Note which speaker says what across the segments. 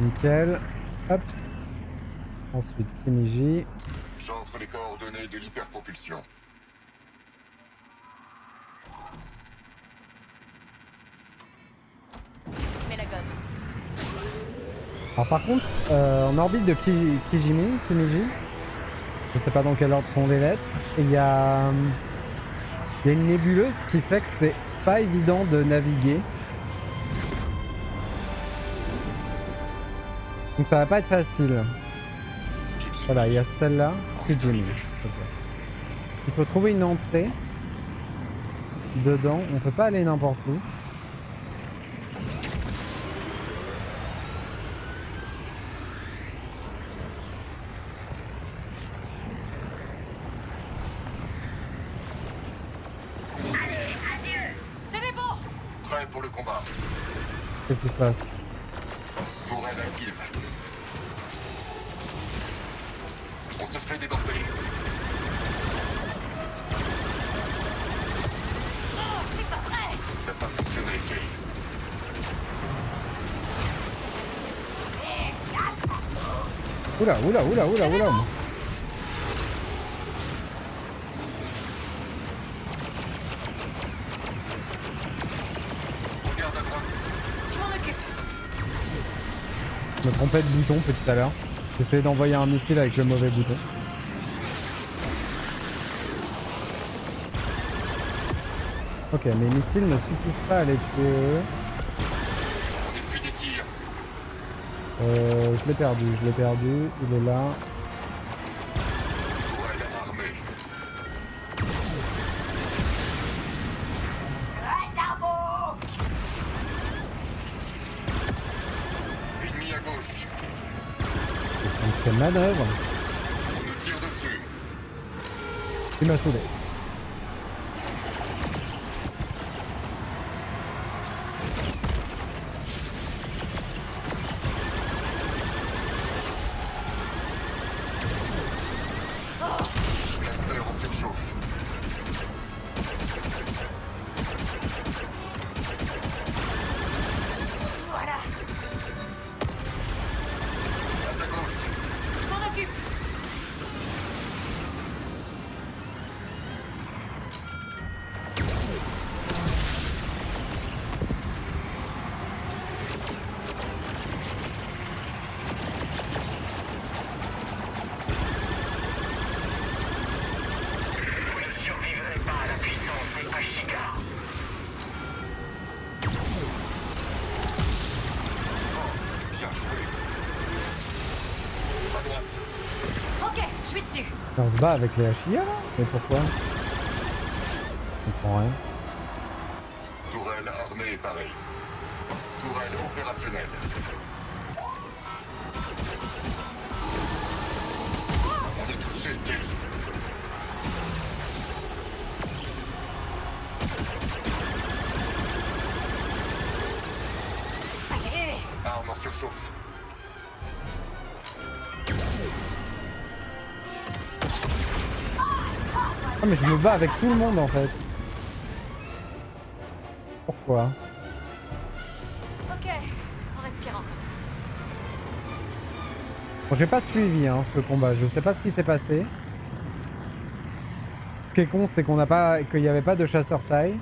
Speaker 1: Nickel. Hop. Ensuite, Kimiji.
Speaker 2: J'entre les coordonnées de l'hyperpropulsion.
Speaker 3: Mets la gomme.
Speaker 1: Alors par contre, en orbite de Kimiji, je sais pas dans quel ordre sont les lettres, il y a une nébuleuse qui fait que c'est pas évident de naviguer. Donc ça va pas être facile. Voilà, il y a celle-là, Kijimi. Okay. Il faut trouver une entrée. Dedans, on peut pas aller n'importe où.
Speaker 2: Prêt pour le combat.
Speaker 1: Qu'est-ce qui se passe?
Speaker 2: Tourelle active. On se fait déborder.
Speaker 3: Oh, c'est pas vrai!
Speaker 2: Ça n'a pas fonctionné, Kate.
Speaker 1: Oula, oula, oula, oula, oula.
Speaker 2: Regarde à droite.
Speaker 3: Je m'en occupe.
Speaker 1: Je me trompais de bouton tout à l'heure. J'essayais d'envoyer un missile avec le mauvais bouton. Ok, mes missiles ne suffisent pas à les tuer.
Speaker 2: On essuie des tirs.
Speaker 1: Je l'ai perdu, il est là.
Speaker 2: Tourelle armée. Ennemi à gauche.
Speaker 1: Donc c'est manœuvre.
Speaker 2: On nous tire dessus.
Speaker 1: Il m'a saoulé.
Speaker 2: Blaster en surchauffe.
Speaker 3: Voilà.
Speaker 2: À ta gauche.
Speaker 3: Je m'en occupe.
Speaker 2: Bien joué. À droite.
Speaker 3: Ok, je suis dessus.
Speaker 1: Et on se bat avec les HIA là? Mais pourquoi? Je comprends rien.
Speaker 2: Tourelle armée et pareil. Tourelle opérationnelle. On est touché, Kate.
Speaker 3: Allez.
Speaker 2: Arme en surchauffe.
Speaker 1: Ah mais je me bats avec tout le monde en fait. Pourquoi?
Speaker 3: Ok, on respire encore.
Speaker 1: Bon, j'ai pas suivi hein, ce combat, je sais pas ce qui s'est passé. Ce qui est con, c'est qu'on n'a pas, qu'il n'y avait pas de chasseur taille.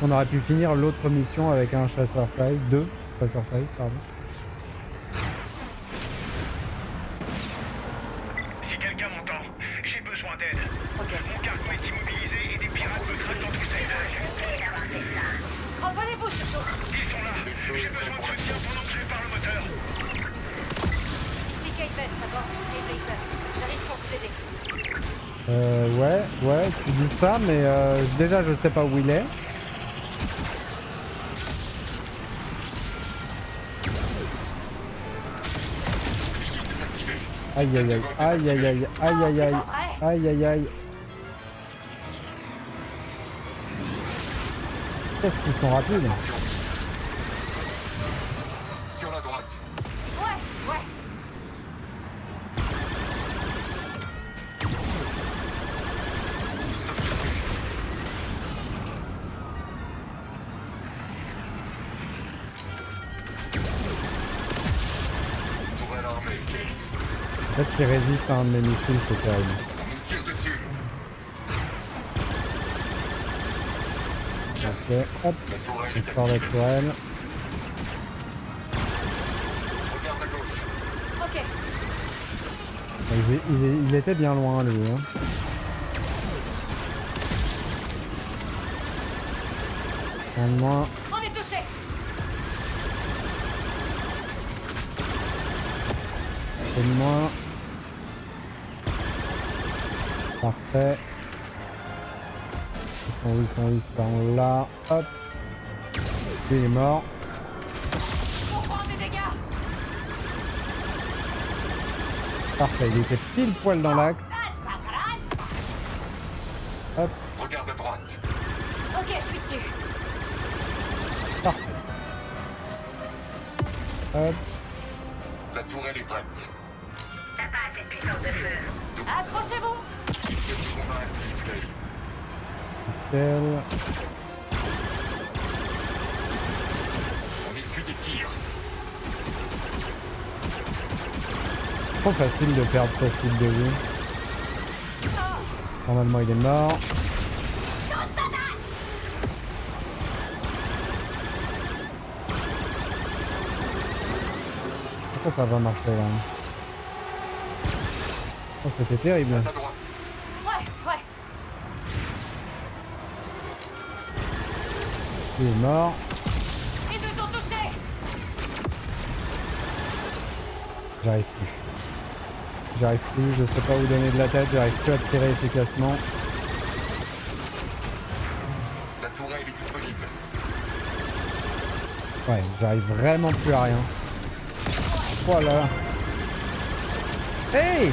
Speaker 1: On aurait pu finir l'autre mission avec un chasseur taille, deux chasseurs taille, pardon.
Speaker 4: Si quelqu'un m'entend, j'ai besoin d'aide.
Speaker 3: Ok.
Speaker 4: Mon cargo est immobilisé et des pirates me traquent dans tout ça.
Speaker 3: Cramponnez-vous surtout.
Speaker 4: Ils sont là. J'ai besoin de soutien pendant que je répare le moteur.
Speaker 3: Ici Kate Bess, à bord du Blazer. J'arrive pour vous aider.
Speaker 1: Ouais, tu dis ça, mais déjà je sais pas où il est. Aïe aïe aïe, aïe aïe aïe, aïe aïe aïe, aïe aïe aïe. Qu'est-ce qu'ils sont rapides?
Speaker 2: Sur la droite.
Speaker 3: Ouais, ouais.
Speaker 1: Peut-être qu'il résiste à un de mes missiles, c'est terrible.
Speaker 2: On nous tire dessus.
Speaker 1: Ok, hop,
Speaker 2: La tourelle
Speaker 1: on
Speaker 2: est
Speaker 1: sort la
Speaker 2: active.
Speaker 1: tourelle.
Speaker 2: Regarde à gauche.
Speaker 3: Ok,
Speaker 1: Il était bien loin, lui. Hein. Un de moins.
Speaker 3: on est touché.
Speaker 1: Un de moins. Parfait. Ils sont là. Hop. Lui, il est mort.
Speaker 3: On prend des dégâts.
Speaker 1: Parfait, il était pile poil dans l'axe. Hop,
Speaker 2: Regarde à droite.
Speaker 3: Ok, je suis dessus.
Speaker 1: parfait. Hop,
Speaker 2: La tourelle est prête.
Speaker 4: T'as pas assez de puissance de feu.
Speaker 3: Accrochez-vous.
Speaker 2: Issue du combat actif, Kay.
Speaker 1: nickel.
Speaker 2: On essuie des tirs.
Speaker 1: Trop facile de perdre sa cible de vie. Normalement, il est mort. Pourquoi ça va marcher là? Oh, c'était terrible.
Speaker 2: À droite.
Speaker 3: Ouais, ouais.
Speaker 1: Il est mort.
Speaker 3: Ils nous ont touchés.
Speaker 1: J'arrive plus. J'arrive plus, je sais pas où donner de la tête, j'arrive plus à tirer efficacement.
Speaker 2: La tourelle est disponible.
Speaker 1: Ouais, j'arrive vraiment plus à rien. Voilà. Hey!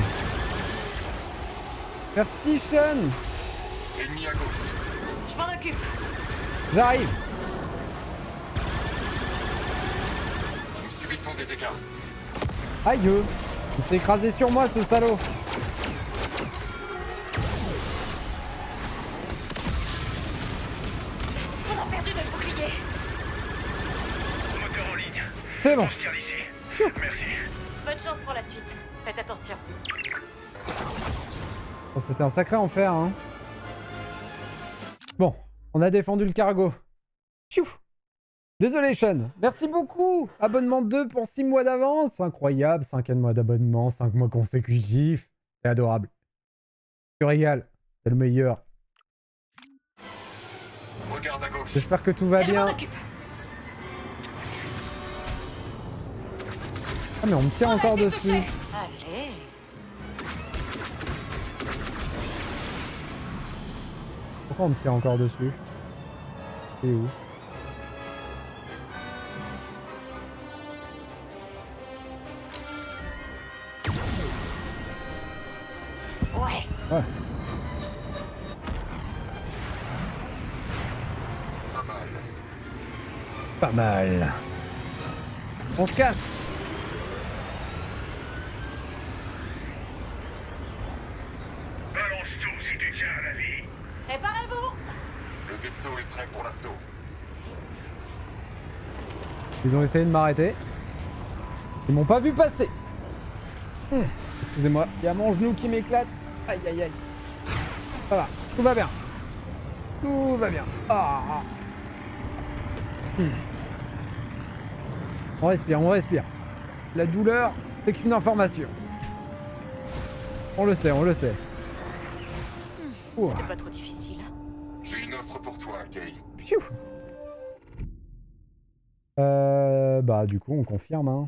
Speaker 1: Merci Sean!
Speaker 2: Ennemi à gauche.
Speaker 3: Je m'en occupe.
Speaker 1: J'arrive!
Speaker 2: Nous subissons des dégâts.
Speaker 1: Aïe! Il s'est écrasé sur moi ce salaud!
Speaker 3: On a perdu notre bouclier.
Speaker 4: Moteur en ligne.
Speaker 1: C'est bon!
Speaker 4: On se tire d'ici. Merci.
Speaker 3: Bonne chance pour la suite. Faites attention.
Speaker 1: Oh, c'était un sacré enfer, hein. Bon, on a défendu le cargo. Tchou. Désolé Sean, merci beaucoup. Abonnement 2 pour 6 mois d'avance. Incroyable, 5 mois d'abonnement, 5 mois consécutifs. C'est adorable. Tu régales, c'est le meilleur.
Speaker 2: Regarde à gauche.
Speaker 1: J'espère que tout va
Speaker 3: Et je m'en
Speaker 1: bien.
Speaker 3: occupe.
Speaker 1: Ah mais on me tire
Speaker 3: On a
Speaker 1: encore
Speaker 3: été
Speaker 1: dessus.
Speaker 3: touchés. Allez.
Speaker 1: Pourquoi on me tire encore dessus? Et où?
Speaker 3: Ouais.
Speaker 1: Ouais.
Speaker 2: Pas mal.
Speaker 1: Pas mal. On se casse.
Speaker 4: Balance tout si tu tiens à la vie.
Speaker 3: Préparez-vous.
Speaker 2: Le vaisseau est prêt pour l'assaut.
Speaker 1: Ils ont essayé de m'arrêter. Ils m'ont pas vu passer. Excusez-moi, il y a mon genou qui m'éclate. Aïe aïe aïe. Ça va, tout va bien. Tout va bien. Ah. On respire, on respire. La douleur, c'est qu'une information. On le sait, on le sait. Ouh.
Speaker 3: C'était pas trop difficile.
Speaker 2: J'ai une offre pour toi, Kay.
Speaker 1: Pfiou. Bah du coup on confirme hein.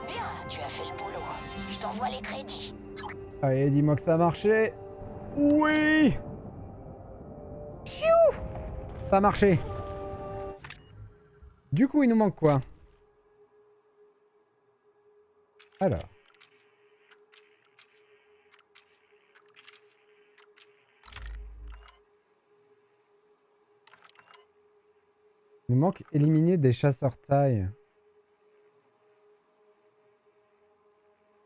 Speaker 5: Bien, tu as fait le boulot. Je t'envoie les crédits.
Speaker 1: Allez, dis-moi que ça a marché. Oui. Pfiou. Ça a marché. Du coup il nous manque quoi? Alors. Il nous manque éliminer des chasseurs taille.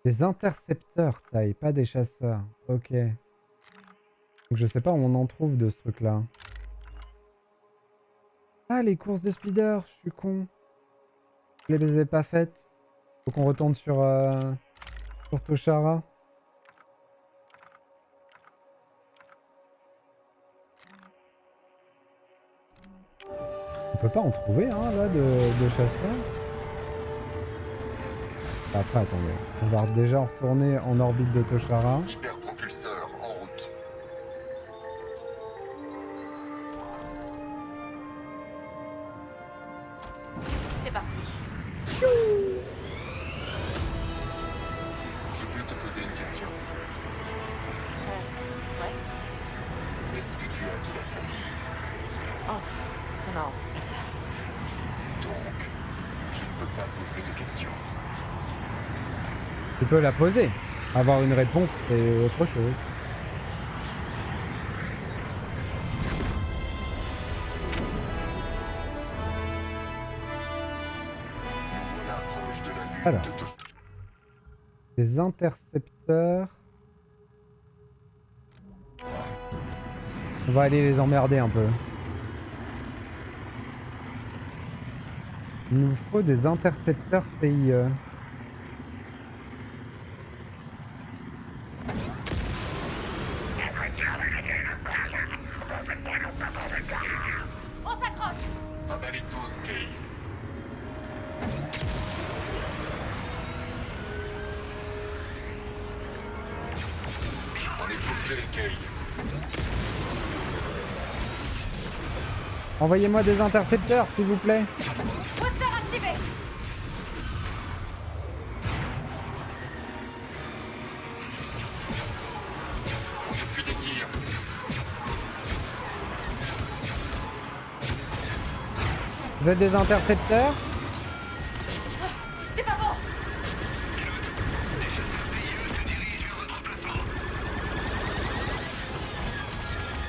Speaker 1: Des intercepteurs taille, pas des chasseurs. Ok. Donc je sais pas où on en trouve de ce truc là. Ah les courses de speeder, je suis con. Je les ai pas faites. Faut qu'on retourne sur Toshara. On peut pas en trouver hein, là de chasseurs. Après attendez, on va déjà retourner en orbite de Toshara.
Speaker 2: Hyperpropulseur en route.
Speaker 3: C'est parti.
Speaker 2: Je peux te poser une question.
Speaker 3: Ouais.
Speaker 2: Est-ce que tu as de la famille?
Speaker 3: Oh, non, pas ça.
Speaker 2: Donc, je ne peux pas poser de questions.
Speaker 1: Tu peux la poser. Avoir une réponse, c'est autre chose.
Speaker 2: Nous voilà proche de la lune
Speaker 1: Alors.
Speaker 2: de Toshara.
Speaker 1: Des intercepteurs. On va aller les emmerder un peu. Il nous faut des intercepteurs TIE.
Speaker 3: On s'accroche.
Speaker 2: Avalez tous, Kay. On est touché, Kay.
Speaker 1: Envoyez-moi des intercepteurs, s'il vous plaît.
Speaker 3: Booster activé.
Speaker 2: On essuie des tirs.
Speaker 1: Vous êtes des intercepteurs?
Speaker 3: C'est pas bon.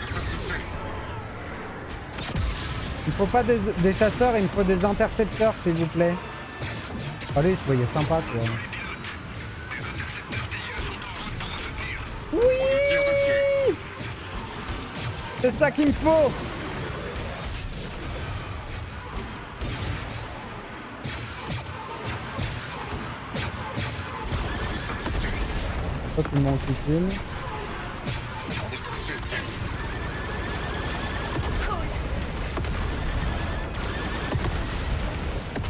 Speaker 2: Nous sommes touchés.
Speaker 1: Il faut pas des chasseurs, il me faut des intercepteurs, s'il vous plaît. Allez, soyez sympa, quoi.
Speaker 2: On nous tire dessus.
Speaker 1: C'est ça qu'il me faut!
Speaker 2: Nous sommes touchés.
Speaker 1: Toi, tu me manques une.
Speaker 2: On est touché, Kay.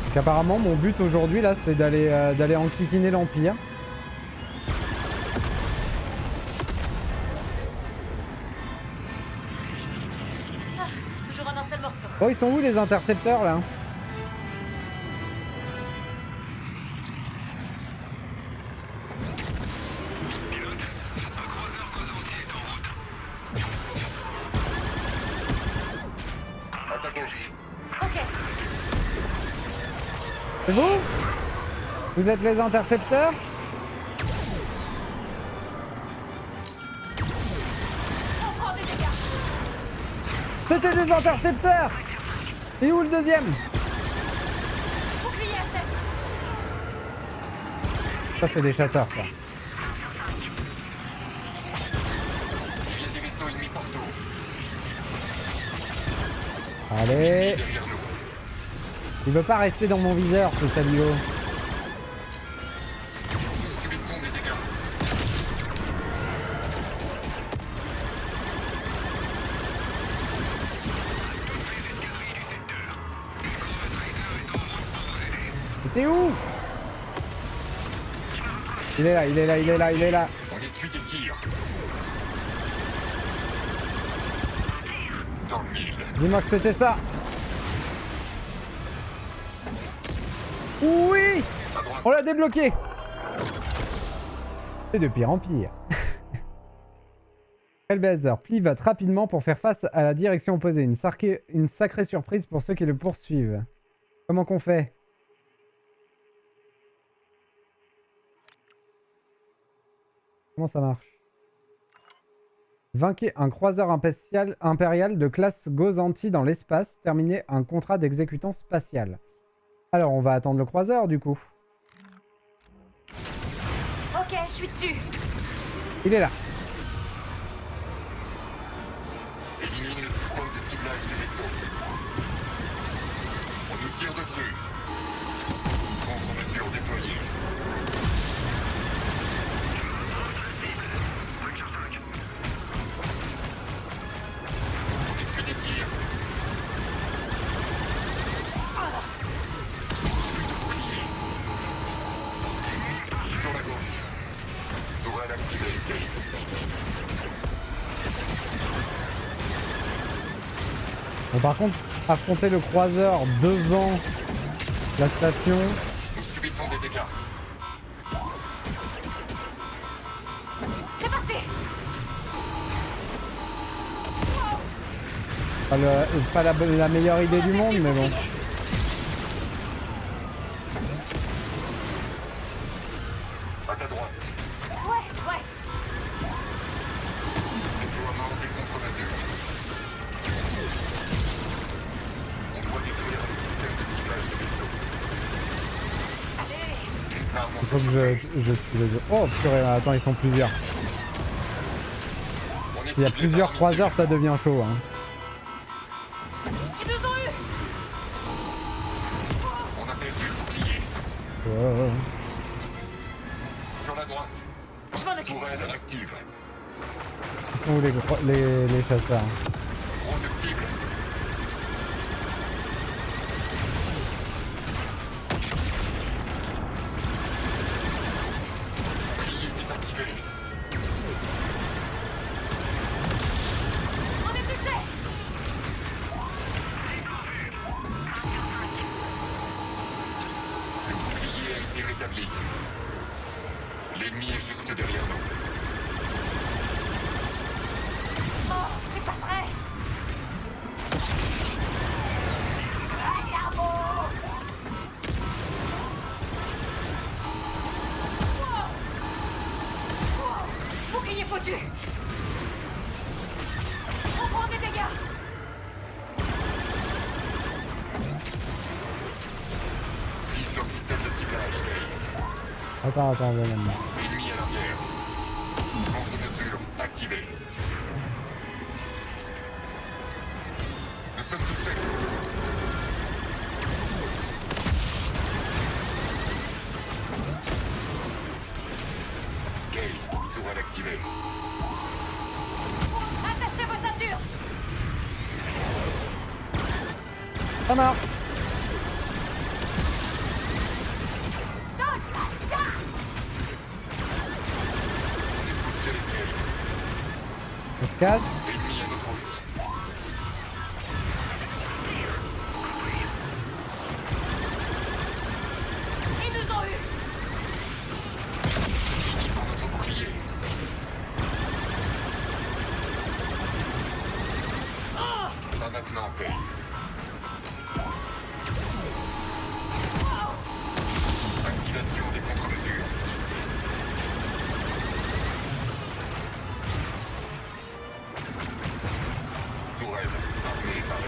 Speaker 1: Donc, apparemment, mon but aujourd'hui, là, c'est d'aller enquiquiner l'Empire.
Speaker 3: Toujours en un seul morceau.
Speaker 1: Oh, ils sont où les intercepteurs, là?
Speaker 2: À ta gauche.
Speaker 3: Ok.
Speaker 1: C'est vous? Vous êtes les intercepteurs?
Speaker 3: On prend des dégâts.
Speaker 1: C'était des intercepteurs! Et où le deuxième?
Speaker 3: Bouclier HS.
Speaker 1: Ça, c'est des chasseurs, ça.
Speaker 2: Il y a des vaisseaux ennemis partout.
Speaker 1: Allez.
Speaker 2: Derrière nous.
Speaker 1: Il veut pas rester dans mon viseur, ce salaud.
Speaker 2: Nous subissons des dégâts.
Speaker 1: T'es où? Il est là, il est là, il est là, il est là.
Speaker 2: On essuie des tirs. Dans le mille.
Speaker 1: Dis-moi que c'était ça. Oui!
Speaker 2: À droite.
Speaker 1: On l'a débloqué! C'est de pire en pire. Hellblazer pivote rapidement pour faire face à la direction opposée. Une sacrée surprise pour ceux qui le poursuivent. Comment qu'on fait? Comment ça marche? Vainquez un croiseur impérial de classe Gozanti dans l'espace. Terminez un contrat d'exécutant spatial. Alors, on va attendre le croiseur, du coup.
Speaker 3: Ok, je suis dessus.
Speaker 1: Il est là.
Speaker 2: Élimine le système de ciblage du vaisseau. On nous tire dessus. Prendre mesure. mesure déployée. On essuie des tirs. Chute de bouclier. Sur la gauche. Tourelle activée.
Speaker 1: Bon, par contre, affronter le croiseur devant la station,
Speaker 2: Nous subissons des dégâts.
Speaker 3: C'est parti.
Speaker 1: pas la meilleure idée du monde, mais bon.
Speaker 2: À ta droite.
Speaker 3: Ouais.
Speaker 2: Déploiement des contre-mesures. On doit détruire le système de ciblage du vaisseau.
Speaker 3: Allez.
Speaker 2: Les armes
Speaker 1: Il faut que je tue les deux. Oh purée, attends, ils sont plusieurs.
Speaker 2: On est
Speaker 1: S'il y a
Speaker 2: ciblé
Speaker 1: plusieurs
Speaker 2: par un
Speaker 1: croiseurs,
Speaker 2: missile.
Speaker 1: ça devient chaud. Hein.
Speaker 3: Ils nous ont eu.
Speaker 2: On a perdu le bouclier.
Speaker 1: Ouais.
Speaker 2: Sur la droite.
Speaker 3: Je m'en occupe.
Speaker 2: Tourelle active.
Speaker 1: Ils sont où les chasseurs?
Speaker 2: Drone de cible. Bouclier désactivé.
Speaker 3: On est touché.
Speaker 2: Le bouclier a été rétabli. L'ennemi est juste derrière nous.
Speaker 3: Oh, c'est pas vrai. Bouclier foutu. On prend des dégâts.
Speaker 2: Vise leur système de ciblage, Dave.
Speaker 1: Attends, maintenant.
Speaker 2: Ennemi à l'arrière. Contre-mesure activée. Nous sommes touchés. Gale, tourelle activée.
Speaker 3: Attachez vos ceintures.
Speaker 1: Ça marche.
Speaker 2: On est touché, Gale.
Speaker 1: On se casse.
Speaker 2: Ennemi à nos trousses.
Speaker 3: Ils nous ont eu.
Speaker 2: Fini pour notre bouclier. Pas maintenant, Gale. Activation des contre-mesures. Tourelle, armée par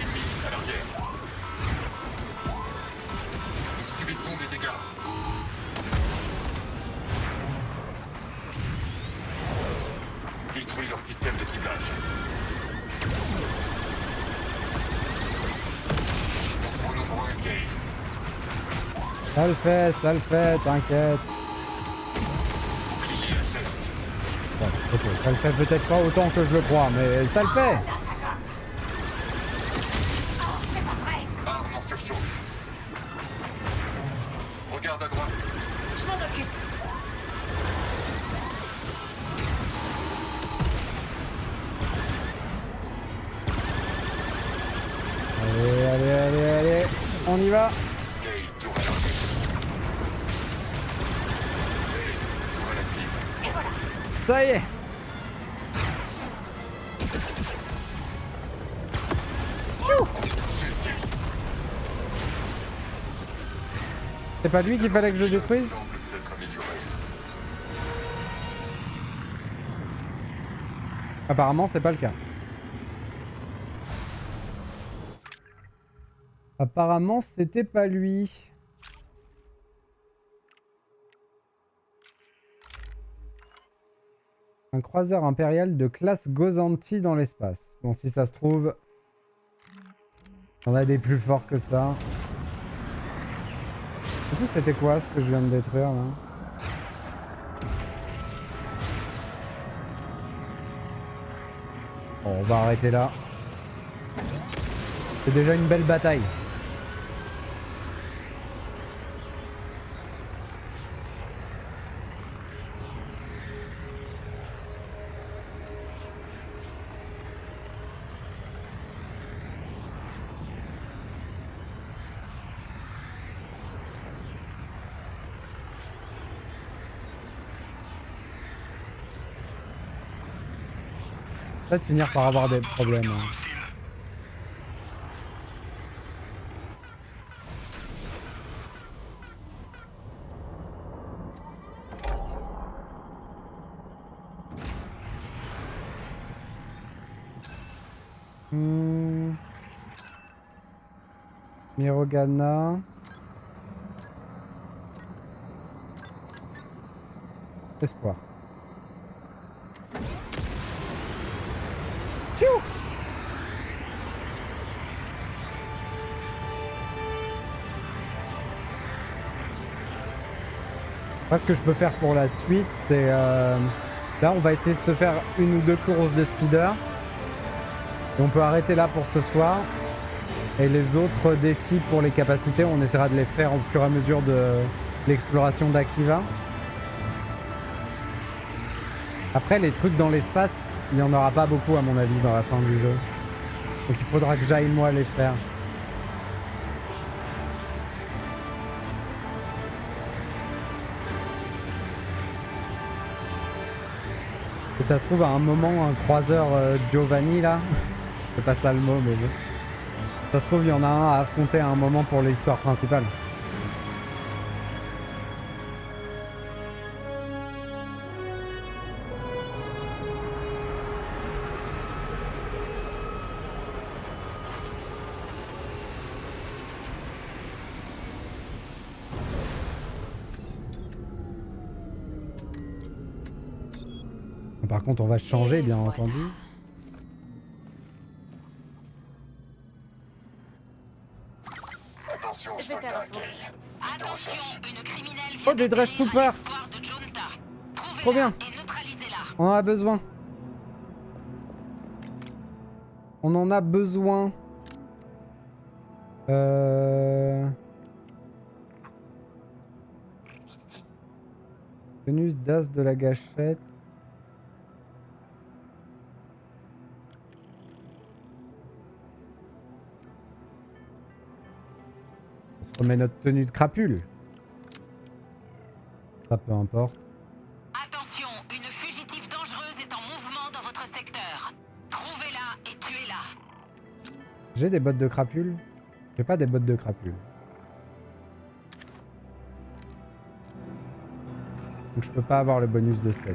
Speaker 2: ennemi à l'arrière. Nous subissons des dégâts. Détruis leur système de ciblage. Ils sont trop nombreux, Gale.
Speaker 1: Ça le fait, t'inquiète.
Speaker 2: Bouclier HS.
Speaker 1: Bon, ok, ça le fait peut-être pas autant que je le crois, mais ça le fait.
Speaker 3: Oh, c'est pas vrai.
Speaker 2: Arme en surchauffe. Regarde à droite.
Speaker 3: Je m'en occupe.
Speaker 1: Allez, on y va.
Speaker 2: Gale, tourelle armée. Gale, tourelle active.
Speaker 3: Et voilà.
Speaker 1: Ça y est.
Speaker 2: On est touché, Gale.
Speaker 1: C'est pas lui qu'il fallait que je détruise?
Speaker 2: Semble s'être amélioré.
Speaker 1: Apparemment, c'est pas le cas. Apparemment, c'était pas lui. Un croiseur impérial de classe Gozanti dans l'espace. Bon, si ça se trouve, on a des plus forts que ça. Du coup, c'était quoi ce que je viens de détruire là? Bon, on va arrêter là. C'est déjà une belle bataille. Peut-être finir par avoir des problèmes. Hein. Mirogana. Espoir. Pfiou! Moi, ce que je peux faire pour la suite, c'est... Là, on va essayer de se faire une ou deux courses de speeder. Et on peut arrêter là pour ce soir. Et les autres défis pour les capacités, on essaiera de les faire au fur et à mesure de l'exploration d'Akiva. Après, les trucs dans l'espace, il n'y en aura pas beaucoup à mon avis dans la fin du jeu. Donc il faudra que j'aille moi les faire. Et ça se trouve à un moment, un croiseur Giovanni là, c'est pas ça le mot mais bon. Ça se trouve il y en a un à affronter à un moment pour l'histoire principale. Par contre, on va changer, bien entendu.
Speaker 2: Attention,
Speaker 3: Je vais faire un tour.
Speaker 5: Attention, une criminelle vient
Speaker 1: Oh, des Dress Troopers!
Speaker 5: de Junta.
Speaker 1: Trop bien!
Speaker 5: Et neutralisez-la.
Speaker 1: On en a besoin. On en a besoin. Venus d'As de la Gâchette. On se remet notre tenue de crapule. Ça peu importe.
Speaker 5: Attention, une fugitive dangereuse est en mouvement dans votre secteur. Trouvez-la et tuez-la.
Speaker 1: J'ai des bottes de crapule. J'ai pas des bottes de crapule. Donc je peux pas avoir le bonus de 7.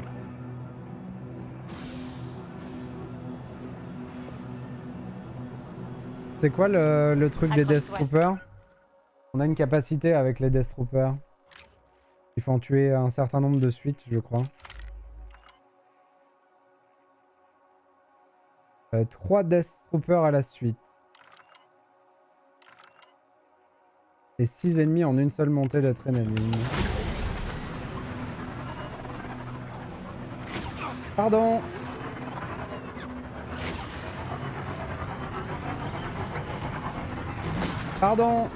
Speaker 1: C'est quoi le truc des Death Troopers? On a une capacité avec les Death Troopers. Il faut en tuer un certain nombre de suite, je crois. 3 Death Troopers à la suite. Et 6 ennemis en une seule montée d'adrénaline. Pardon. Pardon.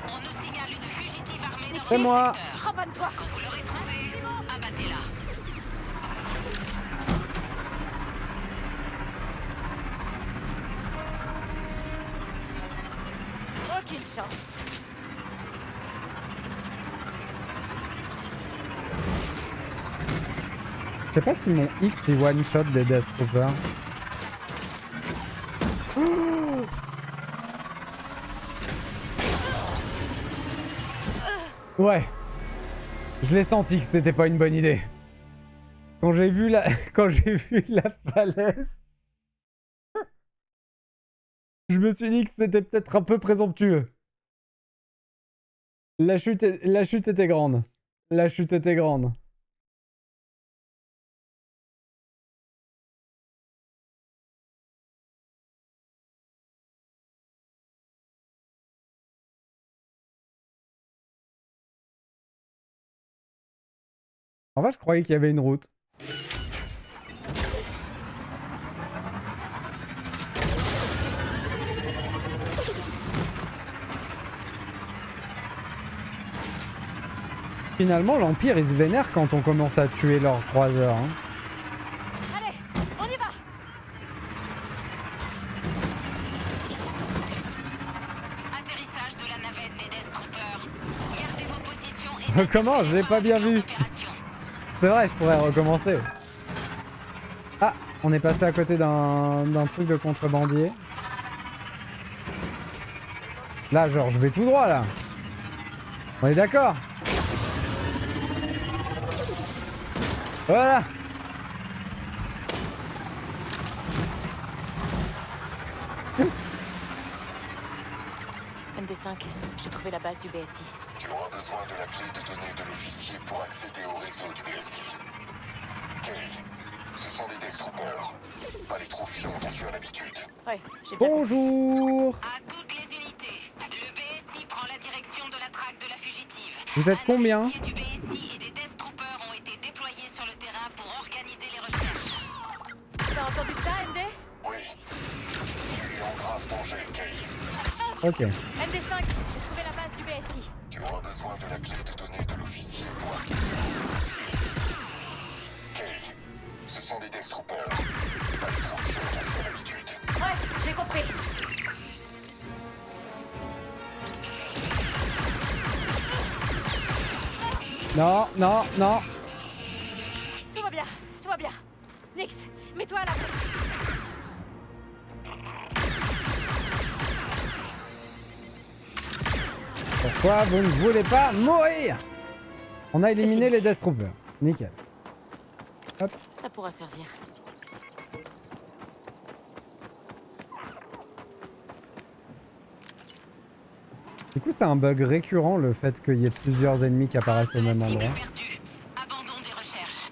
Speaker 5: On nous signale une fugitive armée dans
Speaker 1: C'est
Speaker 5: votre
Speaker 1: moi.
Speaker 5: secteur.
Speaker 3: Rabonne-toi.
Speaker 5: Quand vous l'aurez trouvée, abattez-la.
Speaker 3: Aucune chance.
Speaker 1: Je sais pas si mon X il one shot des Death Troopers. Ouais. Je l'ai senti que c'était pas une bonne idée. Quand j'ai vu la falaise, je me suis dit que c'était peut-être un peu présomptueux. La chute était grande. La chute était grande. En fait, je croyais qu'il y avait une route. Finalement, l'Empire, il se vénère quand on commence à tuer leurs croiseurs. Hein.
Speaker 3: Allez, on y va.
Speaker 5: Atterrissage de la navette des Death Troopers. Gardez vos positions et...
Speaker 1: Comment? J'ai pas bien vu. C'est vrai, je pourrais recommencer. Ah, on est passé à côté d'un truc de contrebandier. Là, genre, je vais tout droit, là. On est d'accord? Voilà.
Speaker 3: MD5, j'ai trouvé la base du BSI.
Speaker 2: Tu auras besoin de la clé de données de l'officier pour accéder au réseau du BSI. Kay, ce sont des Death Troopers. Pas les trophions dont tu as l'habitude.
Speaker 3: Ouais, j'ai bien compris.
Speaker 1: Bonjour.
Speaker 5: À toutes les unités, le BSI prend la direction de la traque de la fugitive.
Speaker 1: Vous êtes combien?
Speaker 5: Un officier du BSI et des Death Troopers ont été déployés sur le terrain pour organiser les recherches.
Speaker 3: T'as entendu ça, MD?
Speaker 2: Oui. Tu es en grave danger, Kay.
Speaker 1: Ok.
Speaker 3: MD5, j'ai trouvé la base du BSI.
Speaker 2: Tu auras besoin de la clé de données de l'officier pour accéder. Kay, ce sont des Death Troopers. Pas les trophions dont tu as l'habitude.
Speaker 3: Ouais, j'ai compris.
Speaker 1: Non, non, non.
Speaker 3: Tout va bien, tout va bien. Nix, mets-toi à l'abri.
Speaker 1: Pourquoi vous ne voulez pas mourir? On a éliminé les Death Troopers. Nickel. Hop.
Speaker 3: Ça pourra servir.
Speaker 1: Du coup, c'est un bug récurrent le fait qu'il y ait plusieurs ennemis qui apparaissent au même
Speaker 5: Cible
Speaker 1: endroit.
Speaker 5: perdue. Abandon des recherches.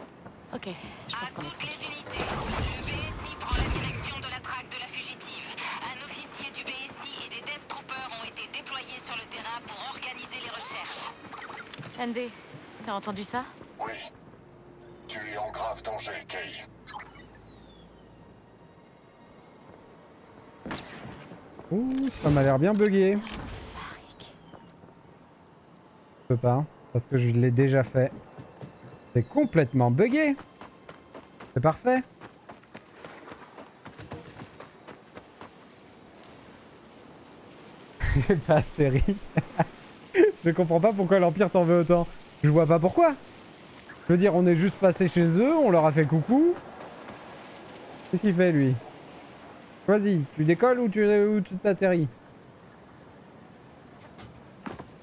Speaker 3: Ok, je pense
Speaker 5: À
Speaker 3: qu'on est
Speaker 5: toutes les
Speaker 3: tranquille.
Speaker 5: unités, le BSI prend la direction de la traque de la fugitive. Un officier du BSI et des Death Troopers ont été déployés sur le terrain pour organiser les recherches.
Speaker 3: MD, t'as entendu ça?
Speaker 2: Oui. Tu es en grave danger, Kay.
Speaker 1: Ouh, ça m'a l'air bien bugué.
Speaker 3: Farik.
Speaker 1: Je peux pas, parce que je l'ai déjà fait. C'est complètement bugué. C'est parfait. J'ai pas assez ri. Je comprends pas pourquoi l'Empire t'en veut autant. Je vois pas pourquoi. Je veux dire, on est juste passé chez eux, on leur a fait coucou. Qu'est-ce qu'il fait, lui? Vas-y, tu décolles ou tu t'atterris?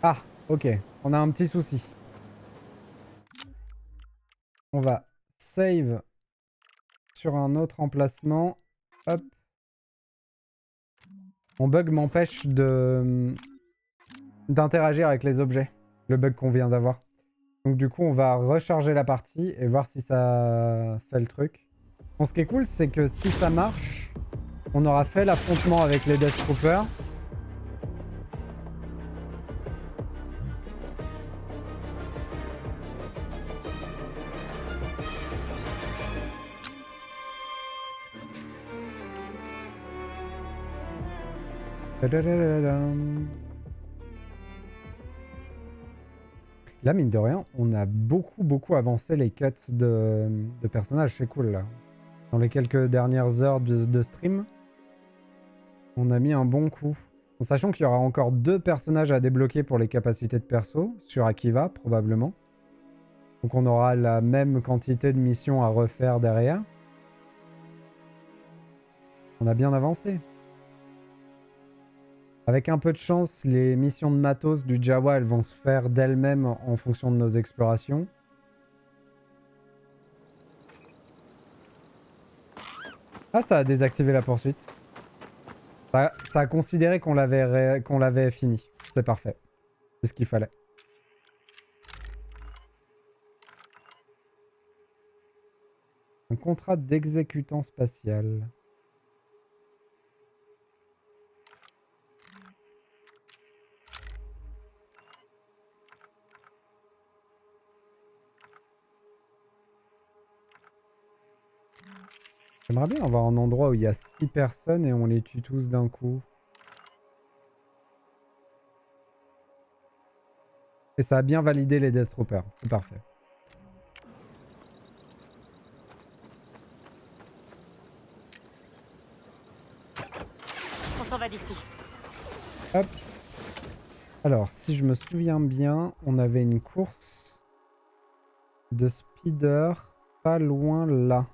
Speaker 1: Ah, ok. On a un petit souci. On va save sur un autre emplacement. Hop. Mon bug m'empêche d'interagir avec les objets. Le bug qu'on vient d'avoir. Donc du coup, on va recharger la partie et voir si ça fait le truc. Bon, ce qui est cool, c'est que si ça marche, on aura fait l'affrontement avec les Death Troopers. Là, mine de rien, on a beaucoup avancé les quêtes de personnages. C'est cool, là. Dans les quelques dernières heures de stream, on a mis un bon coup. En sachant qu'il y aura encore 2 personnages à débloquer pour les capacités de perso, sur Akiva, probablement. Donc on aura la même quantité de missions à refaire derrière. On a bien avancé. Avec un peu de chance, les missions de matos du Jawa, elles vont se faire d'elles-mêmes en fonction de nos explorations. Ah, ça a désactivé la poursuite. Ça a considéré qu'on l'avait fini. C'est parfait. C'est ce qu'il fallait. Un contrat d'exécutant spatial. J'aimerais bien avoir un endroit où il y a 6 personnes et on les tue tous d'un coup. Et ça a bien validé les Death Troopers, c'est parfait.
Speaker 3: On s'en va d'ici.
Speaker 1: Hop. Alors, si je me souviens bien, on avait une course de speeder pas loin là.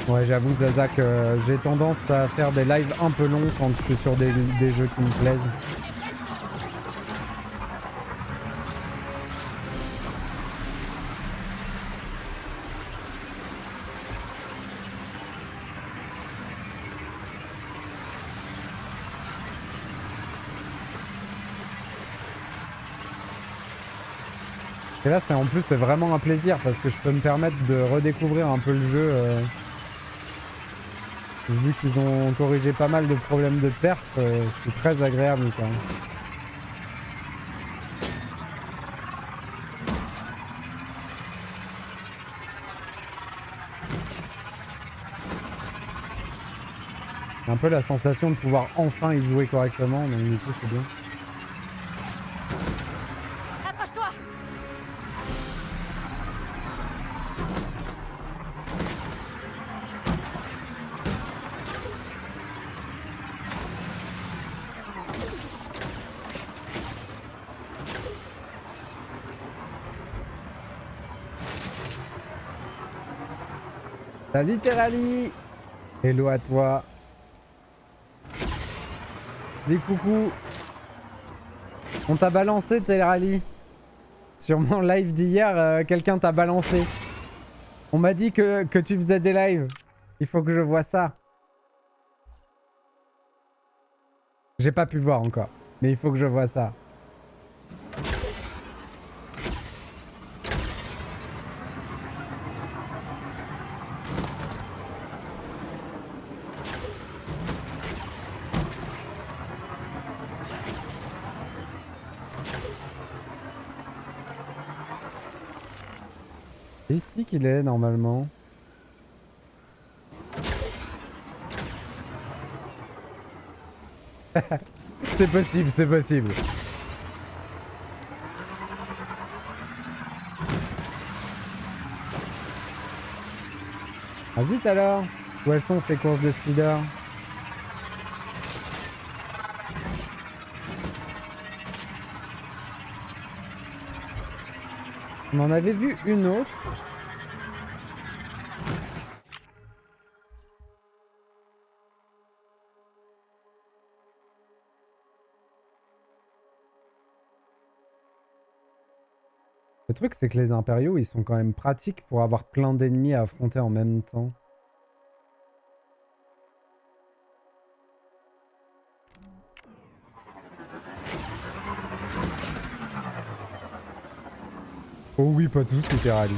Speaker 1: Ouais, j'avoue, Zazak, j'ai tendance à faire des lives un peu longs quand je suis sur des jeux qui me plaisent. Et là, en plus, c'est vraiment un plaisir parce que je peux me permettre de redécouvrir un peu le jeu. Vu qu'ils ont corrigé pas mal de problèmes de perf, c'est très agréable quand même. Un peu la sensation de pouvoir enfin y jouer correctement, donc du coup c'est bien.
Speaker 3: Accroche-toi.
Speaker 1: Salut Terali! Hello à toi! Dis coucou! On t'a balancé Terali! Sur mon live d'hier, quelqu'un t'a balancé. On m'a dit que tu faisais des lives. Il faut que je vois ça. J'ai pas pu voir encore, mais il faut que je vois ça. C'est ici qu'il est normalement. C'est possible, c'est possible. Ah zut alors! Où elles sont ces courses de speeder? On en avait vu une autre. Le truc, c'est que les impériaux, ils sont quand même pratiques pour avoir plein d'ennemis à affronter en même temps. Oh oui, pas de soucis, Terali.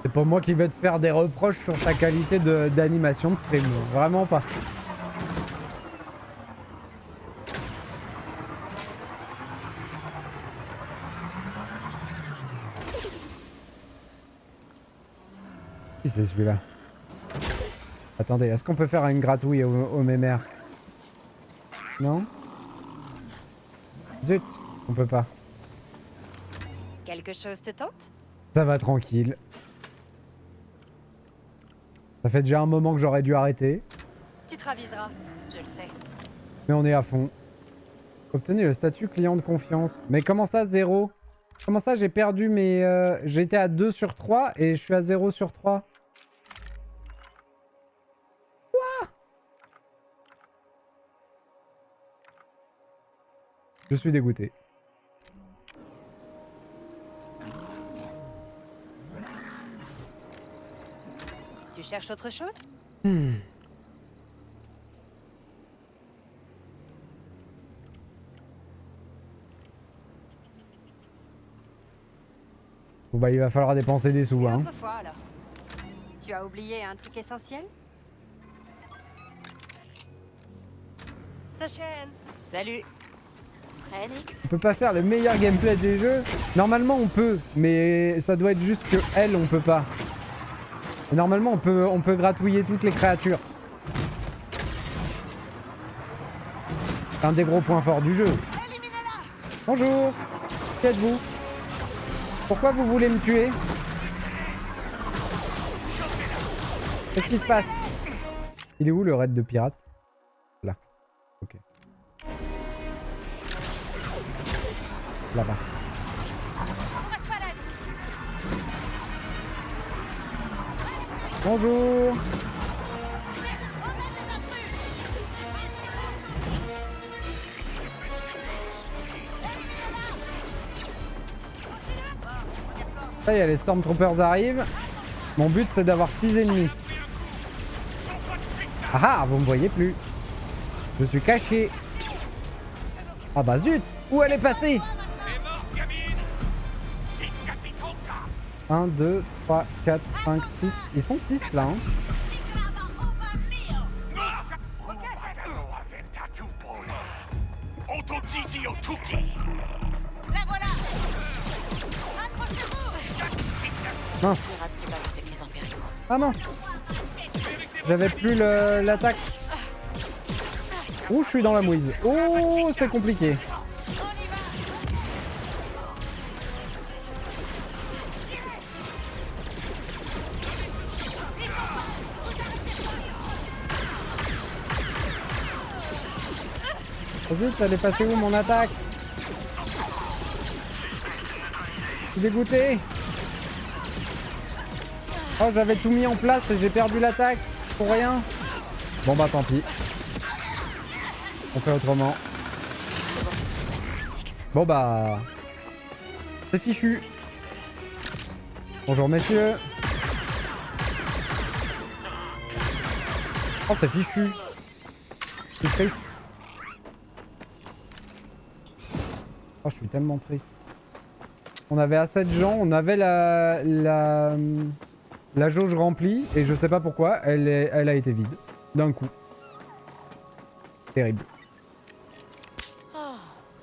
Speaker 1: C'est pas moi qui vais te faire des reproches sur ta qualité d'animation de stream. Vraiment pas. Qui c'est celui-là? Attendez, est-ce qu'on peut faire une gratouille au mémère? Non? Zut, on peut pas.
Speaker 3: Quelque chose te tente?
Speaker 1: Ça va tranquille. Ça fait déjà un moment que j'aurais dû arrêter.
Speaker 3: Tu te raviseras, je le sais.
Speaker 1: Mais on est à fond. Obtenez le statut client de confiance. Mais comment ça, 0? Comment ça, j'ai perdu mes... J'étais à 2 sur 3 et je suis à 0 sur 3. Quoi? Je suis dégoûté.
Speaker 3: Tu cherches autre chose?
Speaker 1: Bon bah il va falloir dépenser des sous
Speaker 3: Et
Speaker 1: hein.
Speaker 3: autrefois, alors. Tu as oublié un truc essentiel? Sa chaîne. Salut. Prêt, Nix?
Speaker 1: On peut pas faire le meilleur gameplay des jeux. Normalement on peut, mais ça doit être juste que elle on peut pas. Et normalement on peut gratouiller toutes les créatures. C'est un des gros points forts du jeu. Bonjour. Qui êtes-vous? Pourquoi vous voulez me tuer? Qu'est-ce qui se passe? Il est où le raid de pirates? Là. Ok. Là-bas.
Speaker 3: On reste pas là, Nix.
Speaker 1: Bonjour. Ça y est, les Stormtroopers arrivent. Mon but c'est d'avoir 6 ennemis. Ah ah, vous me voyez plus. Je suis caché. Ah bah zut. Où elle est passée? 1, 2, 3, 4, 5, 6. Ils sont 6 là hein.
Speaker 5: La voilà.
Speaker 1: Mince.
Speaker 5: Pirates se battent avec les impériaux.
Speaker 1: Ah mince. J'avais plus l'attaque. Ouh, je suis dans la mouise. Oh, c'est compliqué. Oh zut, elle est passée où mon attaque? Je suis dégoûté. Oh, j'avais tout mis en place et j'ai perdu l'attaque. Pour rien. Bon bah tant pis. On fait autrement. Bon bah... C'est fichu. Bonjour messieurs. Oh c'est fichu. C'est triste. Oh je suis tellement triste. On avait assez de gens, on avait la jauge remplie et je sais pas pourquoi, elle a été vide. D'un coup. Terrible.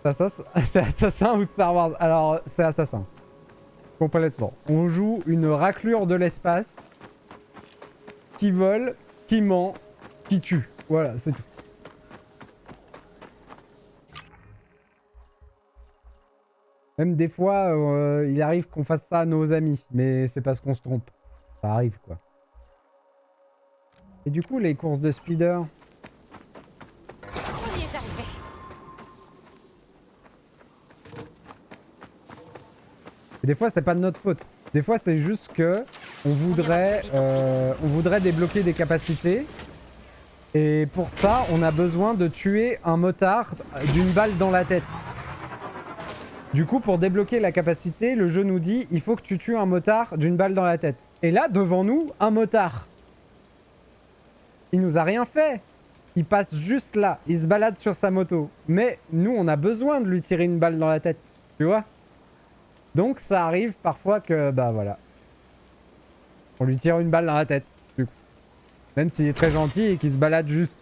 Speaker 1: C'est Assassin ou Star Wars? Alors, c'est Assassin. Complètement. On joue une raclure de l'espace qui vole, qui ment, qui tue. Voilà, c'est tout. Même des fois, il arrive qu'on fasse ça à nos amis, mais c'est parce qu'on se trompe. Ça arrive, quoi. Et du coup, les courses de speeder...
Speaker 3: On y est arrivé.
Speaker 1: Et des fois, c'est pas de notre faute. Des fois, c'est juste que on voudrait débloquer des capacités. Et pour ça, on a besoin de tuer un motard d'une balle dans la tête. Du coup, pour débloquer la capacité, le jeu nous dit il faut que tu tues un motard d'une balle dans la tête. Et là, devant nous, un motard. Il nous a rien fait. Il passe juste là. Il se balade sur sa moto. Mais nous, on a besoin de lui tirer une balle dans la tête. Tu vois? Donc, ça arrive parfois que, bah voilà. On lui tire une balle dans la tête. Du coup. Même s'il est très gentil et qu'il se balade juste.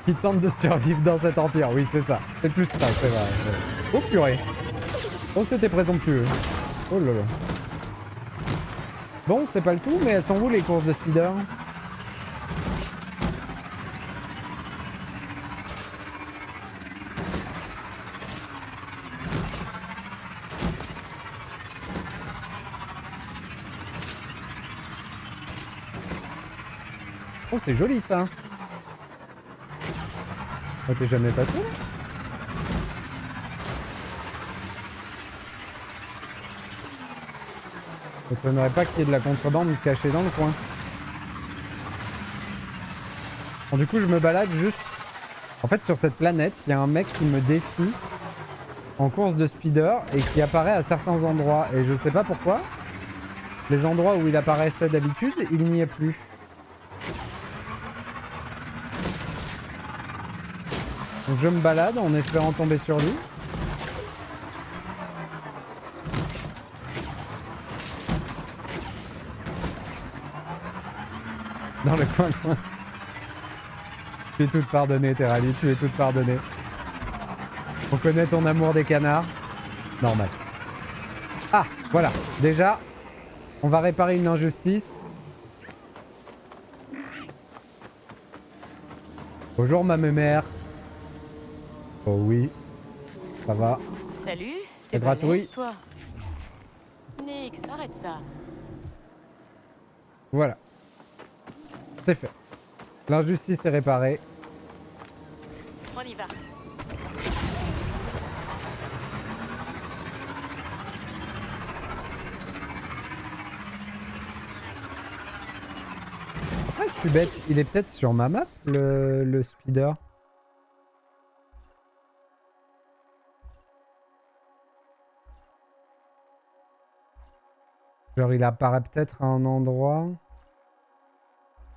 Speaker 1: Qui tente de survivre dans cet empire. Oui, c'est ça. C'est plus ça, c'est vrai. Oh purée. Oh, c'était présomptueux. Oh là là. Bon, c'est pas le tout, mais elles sont où les courses de speeder? Oh, c'est joli ça. Oh, t'es jamais passé là? M'étonnerait pas qu'il y ait de la contrebande cachée dans le coin. Bon, du coup, je me balade juste... En fait, sur cette planète, il y a un mec qui me défie en course de speeder et qui apparaît à certains endroits. Et je sais pas pourquoi. Les endroits où il apparaissait d'habitude, il n'y est plus. Donc je me balade en espérant tomber sur lui. Dans le coin. Tu es toute pardonnée, Terali, tu es toute pardonnée. On connaît ton amour des canards. Normal. Ah, voilà. Déjà, on va réparer une injustice. Bonjour, ma mémère. Oh oui. Ça va.
Speaker 3: Salut,
Speaker 1: t'es gratouille.
Speaker 3: balèze, toi. Nix, arrête ça.
Speaker 1: Voilà. C'est fait. L'injustice est réparée.
Speaker 3: On y va.
Speaker 1: Après, je suis bête. Il est peut-être sur ma map, le speeder. Genre, il apparaît peut-être à un endroit.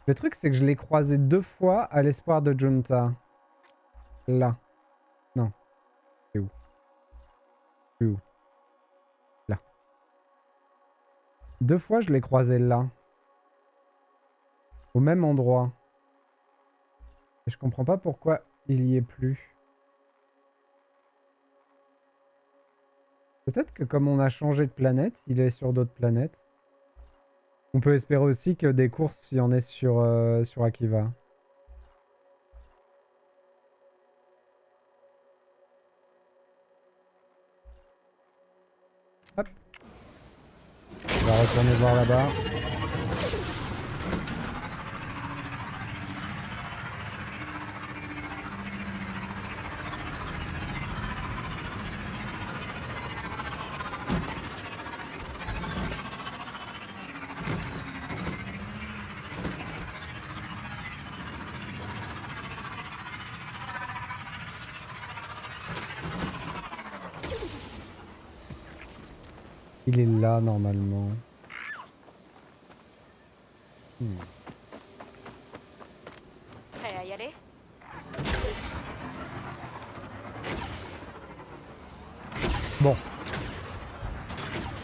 Speaker 1: Le truc, c'est que je l'ai croisé 2 fois à l'espoir de Junta. Là. Non. C'est où? C'est où? Là. 2 fois, je l'ai croisé là. Au même endroit. Et je comprends pas pourquoi il y est plus. Peut-être que comme on a changé de planète, il est sur d'autres planètes. On peut espérer aussi que des courses, il y en ait sur Akiva. Hop. On va retourner voir là-bas. Il est là normalement.
Speaker 3: Prêt à y aller?
Speaker 1: Bon.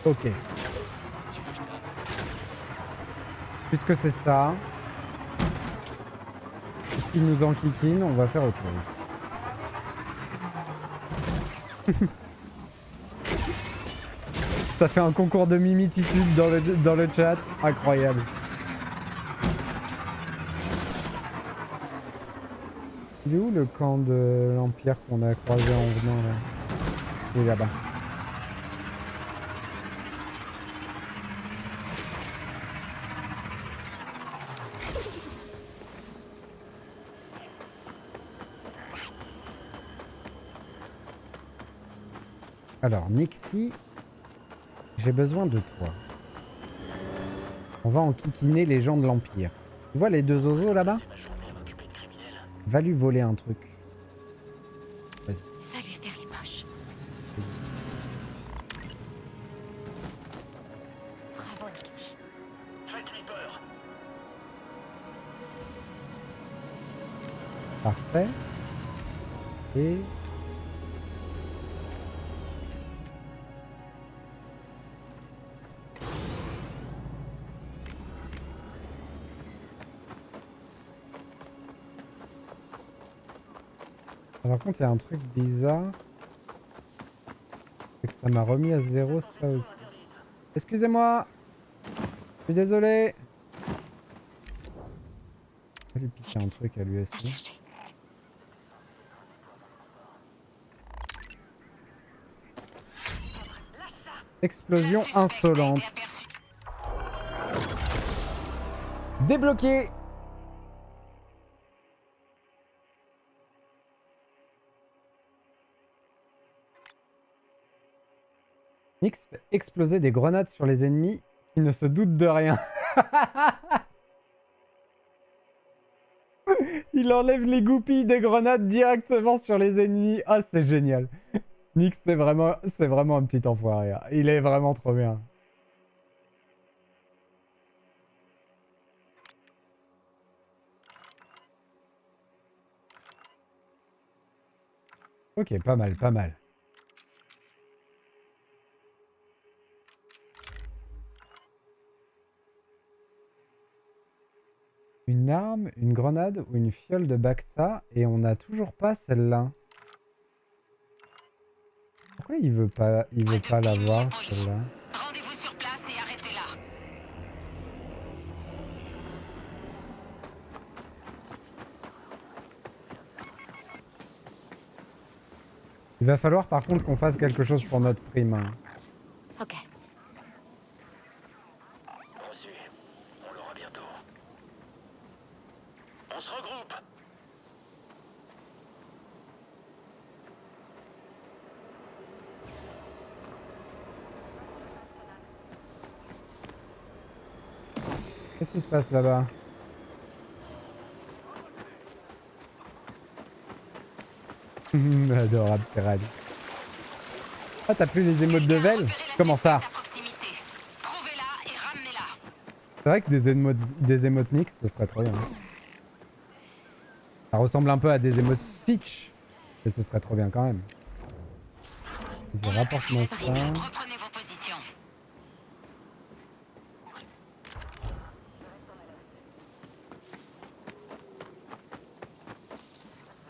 Speaker 1: Ok. Puisque c'est ça. Puisqu'il nous enquiquine, on va faire autre chose. Ça fait un concours de mimititude dans le chat. Incroyable. Il est où le camp de l'Empire qu'on a croisé en venant là? Il est là-bas. Alors, Nixie, j'ai besoin de toi. On va enquiquiner les gens de l'Empire. Tu vois les 2 oiseaux là-bas? Va lui voler un truc. Vas-y.
Speaker 3: Va lui faire les poches. Bravo, Nixie.
Speaker 4: Faites-lui peur.
Speaker 1: Parfait. Et... Par contre, il y a un truc bizarre. C'est que ça m'a remis à 0 ça aussi. Excusez-moi. Je suis désolé. Je vais lui piquer un truc à lui
Speaker 3: Va
Speaker 1: aussi.
Speaker 3: chercher.
Speaker 1: Explosion insolente. Débloqué. Nix fait exploser des grenades sur les ennemis qui ne se doutent de rien. Il enlève les goupilles des grenades directement sur les ennemis. Ah, c'est génial. Nix, c'est vraiment un petit enfoiré. Il est vraiment trop bien. Ok, pas mal, pas mal. Une arme, une grenade ou une fiole de Bacta et on n'a toujours pas celle-là. Pourquoi il veut pas l'avoir celle-là?
Speaker 5: Rendez-vous sur place et arrêtez là.
Speaker 1: Il va falloir par contre qu'on fasse quelque chose pour notre prime. Hein.
Speaker 3: Ok.
Speaker 4: Reçu. On l'aura bientôt. On se regroupe.
Speaker 1: Qu'est-ce qui se passe là-bas? Adorable Ferrari. Ah, t'as plus les émotes de Vel? Comment ça?
Speaker 5: Trouvez-la et ramenez-la.
Speaker 1: C'est vrai que des émotes Nyx, ce serait trop bien. Ça ressemble un peu à des émotes Stitch. Mais ce serait trop bien quand même. Vas-y, rapporte-moi ça.
Speaker 5: Reprenez vos positions.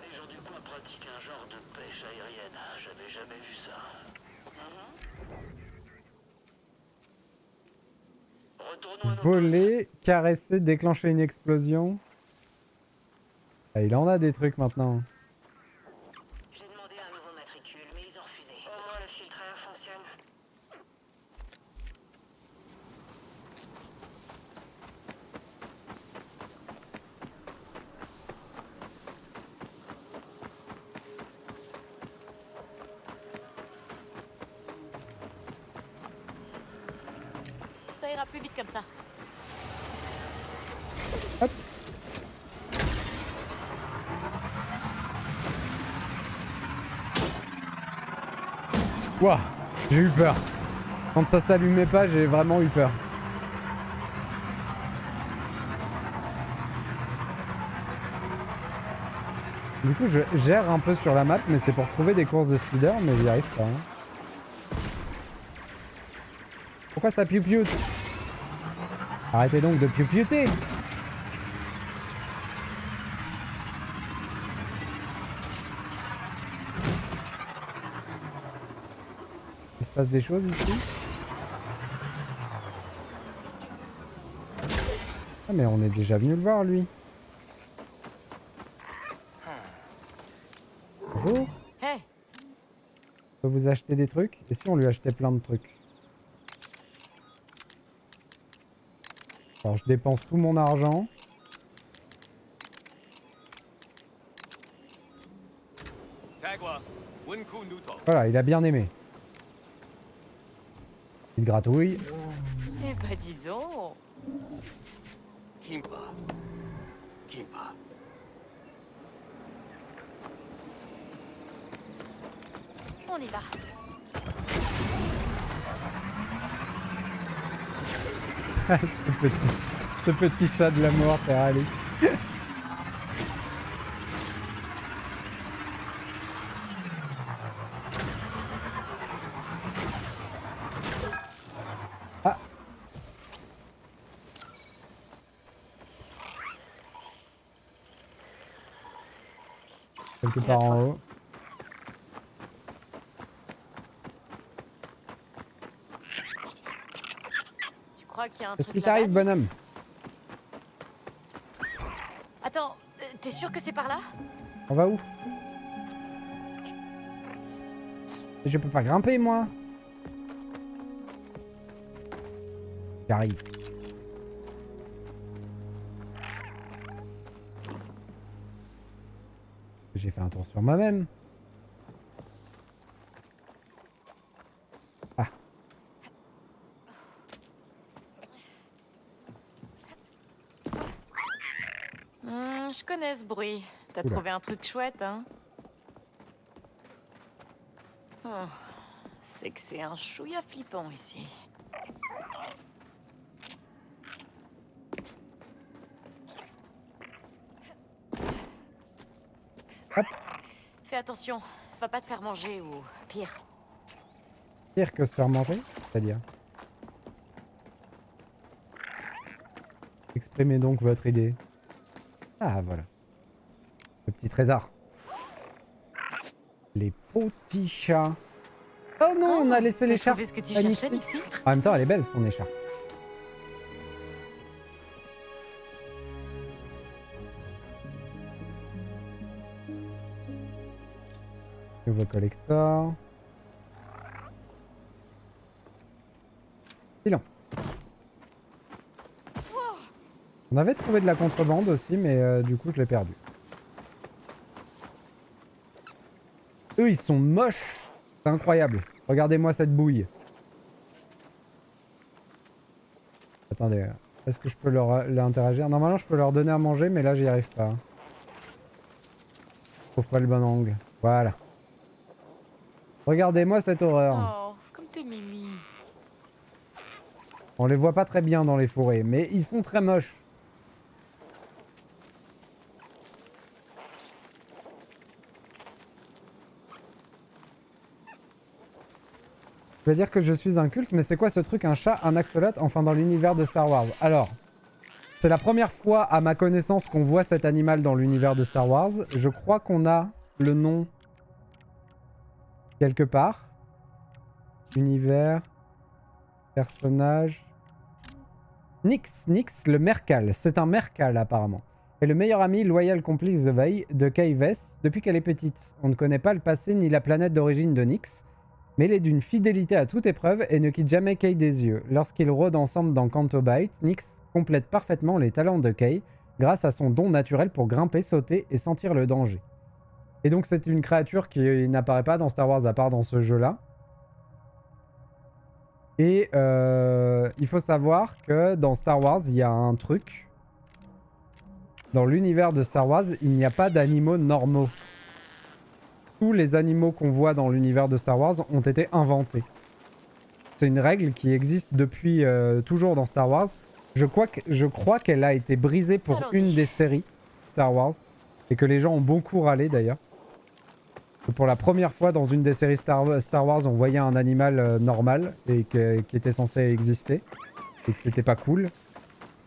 Speaker 4: Les gens du coin pratiquent un genre de pêche aérienne. J'avais jamais vu ça. Retournons à nos
Speaker 1: Voler, caresser, déclencher une explosion. Ah, il en a des trucs maintenant.
Speaker 6: J'ai demandé un nouveau matricule, mais ils ont refusé. Au moins le filtreur fonctionne.
Speaker 3: Ça ira plus vite comme ça.
Speaker 1: Ouah, j'ai eu peur. Quand ça s'allumait pas, j'ai vraiment eu peur. Du coup, je gère un peu sur la map, mais c'est pour trouver des courses de speeder, mais j'y arrive pas. Hein. Pourquoi ça piou-pioute? Arrêtez donc de piou-piouter! Il se passe des choses ici? Ah mais on est déjà venu le voir lui. Bonjour.
Speaker 3: Hey,
Speaker 1: On peut vous acheter des trucs? Et si on lui achetait plein de trucs? Alors je dépense tout mon argent. Voilà, il a bien aimé. Petite gratouille.
Speaker 3: eh bah dis donc.
Speaker 4: Kimpa. Kimpa.
Speaker 3: On y va.
Speaker 1: ce petit chat de l'amour, t'es allé. Ah. Quelque part en haut.
Speaker 3: Tu crois qu'il y a un
Speaker 1: Qu'est-ce
Speaker 3: truc
Speaker 1: qui t'arrive,
Speaker 3: là-bas,
Speaker 1: bonhomme?
Speaker 3: Nix? Attends, t'es sûr que c'est par là?
Speaker 1: On va où? Je peux pas grimper, moi. J'arrive. J'ai fait un tour sur moi-même. Ah.
Speaker 3: Je connais ce bruit. T'as
Speaker 1: Oula.
Speaker 3: trouvé un truc chouette, hein? Oh, c'est que c'est un chouïa flippant ici.
Speaker 1: Hop.
Speaker 3: Fais attention, va pas te faire manger ou pire.
Speaker 1: Pire que se faire manger, c'est-à-dire. Exprimez donc votre idée. Ah, voilà. Le petit trésor. Les petits chats. Oh non, on a laissé
Speaker 3: T'as
Speaker 1: l'écharpe.
Speaker 3: trouvé ce que tu
Speaker 1: à
Speaker 3: cherchais,
Speaker 1: Nixie.
Speaker 3: Nixie?
Speaker 1: En même temps, elle est belle son écharpe. Nouveau collector. Bilan. On avait trouvé de la contrebande aussi, mais du coup, je l'ai perdu. Eux, ils sont moches. C'est incroyable. Regardez-moi cette bouille. Attendez, est-ce que je peux leur interagir? Normalement, je peux leur donner à manger, mais là, j'y arrive pas. Je trouve pas le bon angle. Voilà. Regardez-moi cette horreur.
Speaker 3: Oh, comme t'es mimi.
Speaker 1: On les voit pas très bien dans les forêts, mais ils sont très moches. Je vais dire que je suis un culte, mais c'est quoi ce truc, un chat, un axolote, enfin dans l'univers de Star Wars? Alors, c'est la première fois à ma connaissance qu'on voit cet animal dans l'univers de Star Wars. Je crois qu'on a le nom quelque part. Univers, personnage... Nyx, le Mercal. C'est un Mercal apparemment. Et le meilleur ami loyal complice de Kay Vess depuis qu'elle est petite. On ne connaît pas le passé ni la planète d'origine de Nyx. Mais il est d'une fidélité à toute épreuve et ne quitte jamais Kay des yeux. Lorsqu'ils rôdent ensemble dans Canto Bight, Nyx complète parfaitement les talents de Kay grâce à son don naturel pour grimper, sauter et sentir le danger. Et donc c'est une créature qui n'apparaît pas dans Star Wars à part dans ce jeu-là. Et il faut savoir que dans Star Wars, il y a un truc. Dans l'univers de Star Wars, il n'y a pas d'animaux normaux. Tous les animaux qu'on voit dans l'univers de Star Wars ont été inventés. C'est une règle qui existe depuis toujours dans Star Wars. Je crois qu'elle a été brisée pour une des séries Star Wars. Et que les gens ont beaucoup râlé d'ailleurs. Pour la première fois dans une des séries Star Wars, on voyait un animal normal et qui était censé exister. Et que c'était pas cool.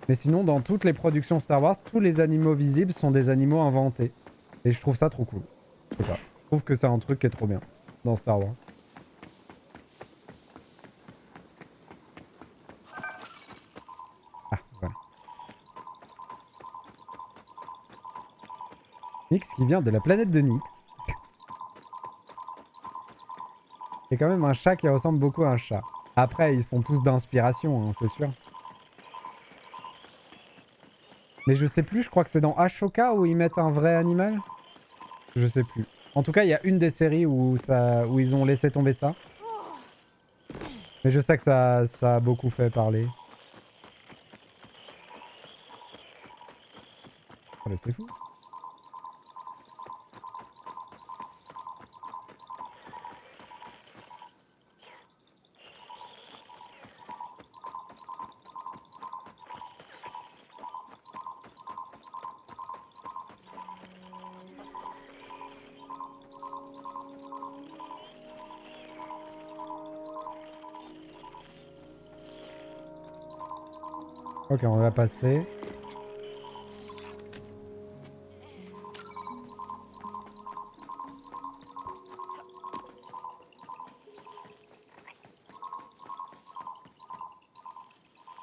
Speaker 1: Mais sinon, dans toutes les productions Star Wars, tous les animaux visibles sont des animaux inventés. Et je trouve ça trop cool. Je sais pas. Je trouve que c'est un truc qui est trop bien dans Star Wars. Ah, voilà. Nyx qui vient de la planète de Nyx. C'est quand même un chat qui ressemble beaucoup à un chat. Après, ils sont tous d'inspiration, hein, c'est sûr. Mais je sais plus, je crois que c'est dans Ashoka où ils mettent un vrai animal. Je sais plus. En tout cas, il y a une des séries où ils ont laissé tomber ça. Mais je sais que ça a beaucoup fait parler. Oh, bah, c'est fou. Ok, on va passer.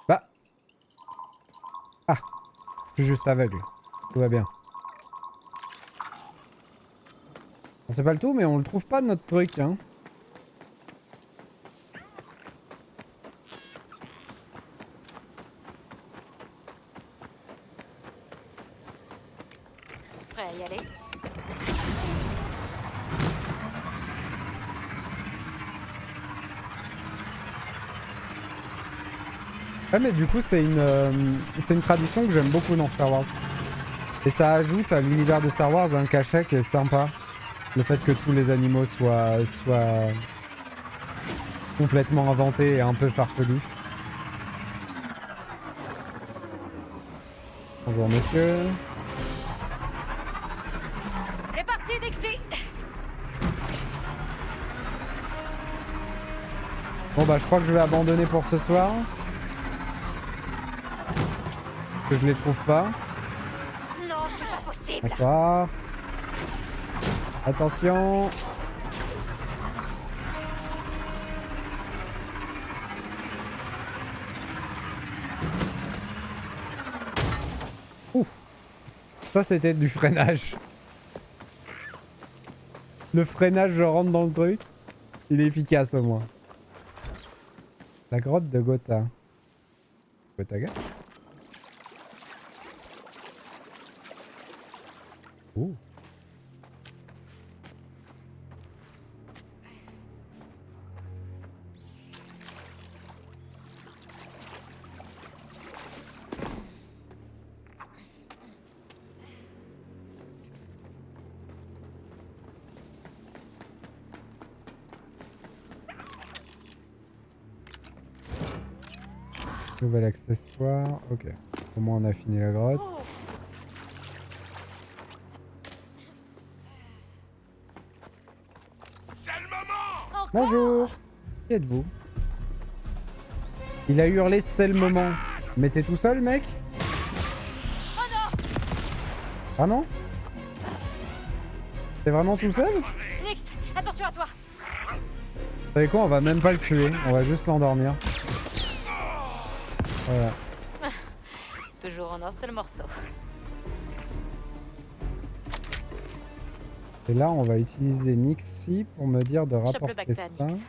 Speaker 1: Bah. Ah. Je suis juste aveugle. Tout va bien. On sait pas le tout, mais on le trouve pas notre truc, hein.
Speaker 3: Prêt à y aller?
Speaker 1: Ouais, mais du coup, c'est une tradition que j'aime beaucoup dans Star Wars. Et ça ajoute à l'univers de Star Wars un cachet qui est sympa. Le fait que tous les animaux soient complètement inventés et un peu farfelus. Bonjour monsieur.
Speaker 3: C'est parti, Nixie!
Speaker 1: Bon bah je crois que je vais abandonner pour ce soir. Que je les trouve pas.
Speaker 3: Non, c'est
Speaker 1: Bonsoir. Attention. Ouf. Ça c'était du freinage. Le freinage, je rentre dans le truc. Il est efficace au moins. La grotte de Gotha. Gotaga. Ouh. Nouvel accessoire, ok. Au moins on a fini la grotte.
Speaker 4: C'est le moment!
Speaker 1: Bonjour. Qui êtes-vous? Il a hurlé c'est le moment. Mais t'es tout seul mec? Ah non? T'es vraiment tout seul?
Speaker 3: Nix, attention à toi.
Speaker 1: Vous savez quoi, on va même pas le tuer, on va juste l'endormir. Voilà.
Speaker 3: Toujours en un seul morceau.
Speaker 1: Et là, on va utiliser Nixie pour me dire de
Speaker 3: Chope le
Speaker 1: rapporter
Speaker 3: Bacta,
Speaker 1: ça.
Speaker 3: Nix.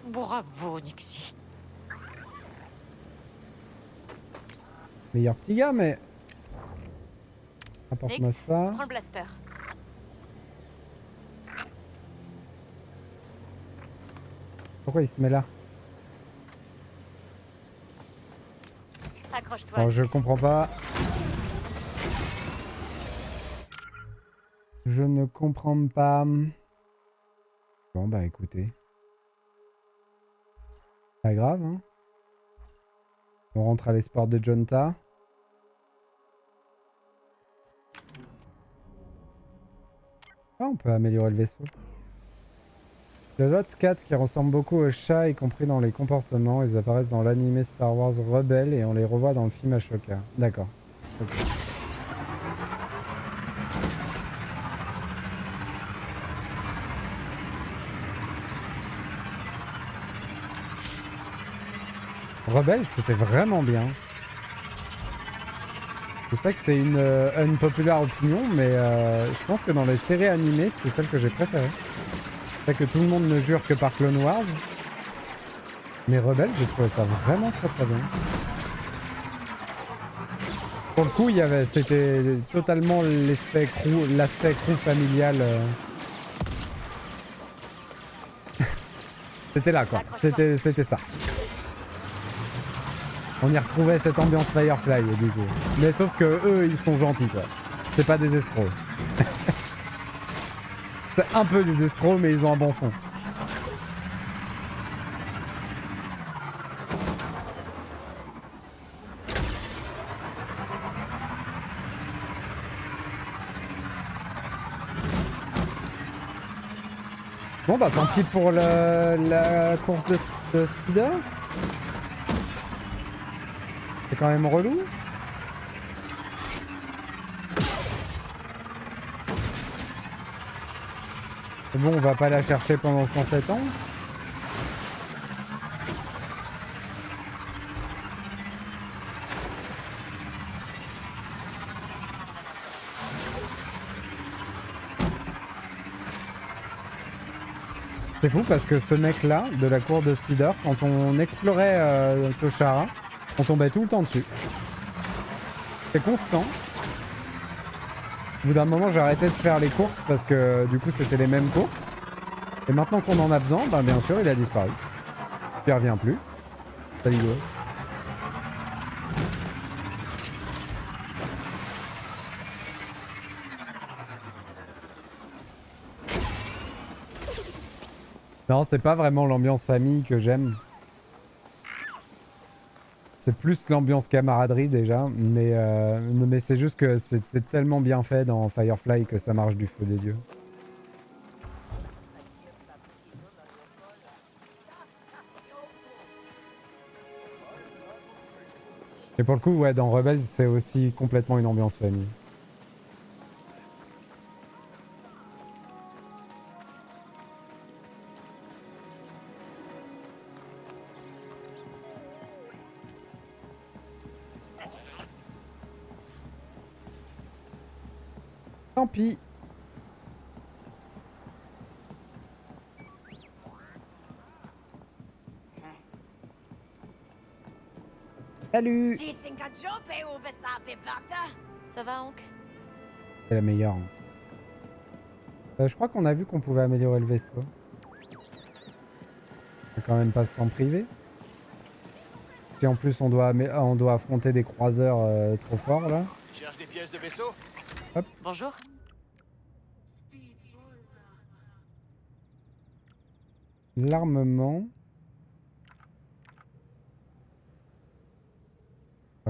Speaker 3: Bravo, Nixie.
Speaker 1: Meilleur petit gars, mais... Apporte-moi
Speaker 3: Nix,
Speaker 1: ça.
Speaker 3: prends le blaster.
Speaker 1: Pourquoi il se met là?
Speaker 3: Accroche-toi.
Speaker 1: Bon, je
Speaker 3: Nix.
Speaker 1: comprends pas. Je ne comprends pas. Bon, bah écoutez. Pas grave, hein. On rentre à l'espoir de Jonta. Ah, on peut améliorer le vaisseau. Le Lot 4 qui ressemble beaucoup au chat, y compris dans les comportements. Ils apparaissent dans l'anime Star Wars Rebelle et on les revoit dans le film Ashoka. D'accord. Ok. Rebelle, c'était vraiment bien. Je sais que c'est une unpopular opinion, mais je pense que dans les séries animées, c'est celle que j'ai préférée. C'est que tout le monde ne jure que par Clone Wars. Mais Rebelle, j'ai trouvé ça vraiment très très bien. Pour le coup, c'était totalement l'aspect crew familial. C'était là quoi, c'était ça. On y retrouvait cette ambiance Firefly du coup. Mais sauf que eux, ils sont gentils quoi. C'est pas des escrocs. C'est un peu des escrocs, mais ils ont un bon fond. Bon bah tant pis pour la course de speeder. C'est quand même relou. Bon, on va pas la chercher pendant 107 ans. C'est fou parce que ce mec-là, de la cour de speeder, quand on explorait Toshara, on tombait tout le temps dessus. C'est constant. Au bout d'un moment, j'ai arrêté de faire les courses parce que du coup, c'était les mêmes courses. Et maintenant qu'on en a besoin, ben, bien sûr, il a disparu. Il revient plus. C'est rigolo. Non, c'est pas vraiment l'ambiance famille que j'aime. C'est plus l'ambiance camaraderie déjà, mais c'est juste que c'était tellement bien fait dans Firefly que ça marche du feu des dieux. Et pour le coup, ouais, dans Rebels, c'est aussi complètement une ambiance famille. Tant pis. Salut!
Speaker 3: Ça va, Hank?
Speaker 1: C'est la meilleure. Hein. Je crois qu'on a vu qu'on pouvait améliorer le vaisseau. On va quand même pas s'en priver. Si en plus on doit affronter des croiseurs trop forts là.
Speaker 4: Cherche des pièces de vaisseau?
Speaker 3: Bonjour.
Speaker 1: L'armement.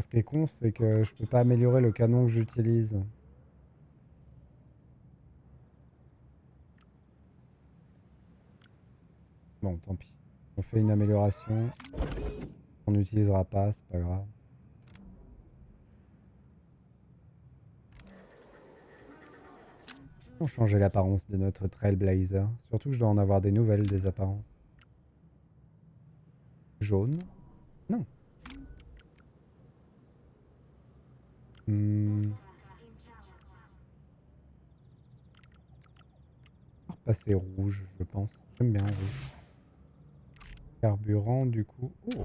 Speaker 1: Ce qui est con, c'est que je peux pas améliorer le canon que j'utilise. Bon, tant pis. On fait une amélioration. On n'utilisera pas, c'est pas grave. On changeait l'apparence de notre Trailblazer. Surtout que je dois en avoir des nouvelles, des apparences. Jaune? Non. Passer rouge, je pense. J'aime bien rouge. Carburant, du coup. Oh!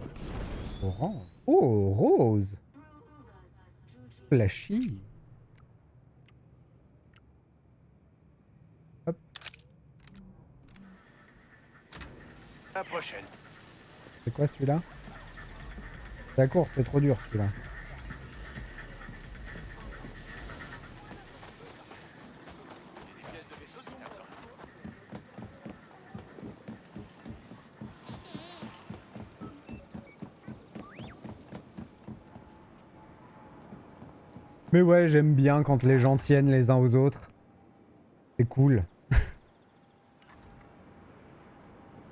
Speaker 1: Orange. Oh! Rose! Flashy! Hop.
Speaker 4: La prochaine.
Speaker 1: C'est quoi celui-là? C'est la course, c'est trop dur celui-là.
Speaker 4: Des pièces de vaisseau si t'as besoin.
Speaker 1: Mais ouais, j'aime bien quand les gens tiennent les uns aux autres. C'est cool.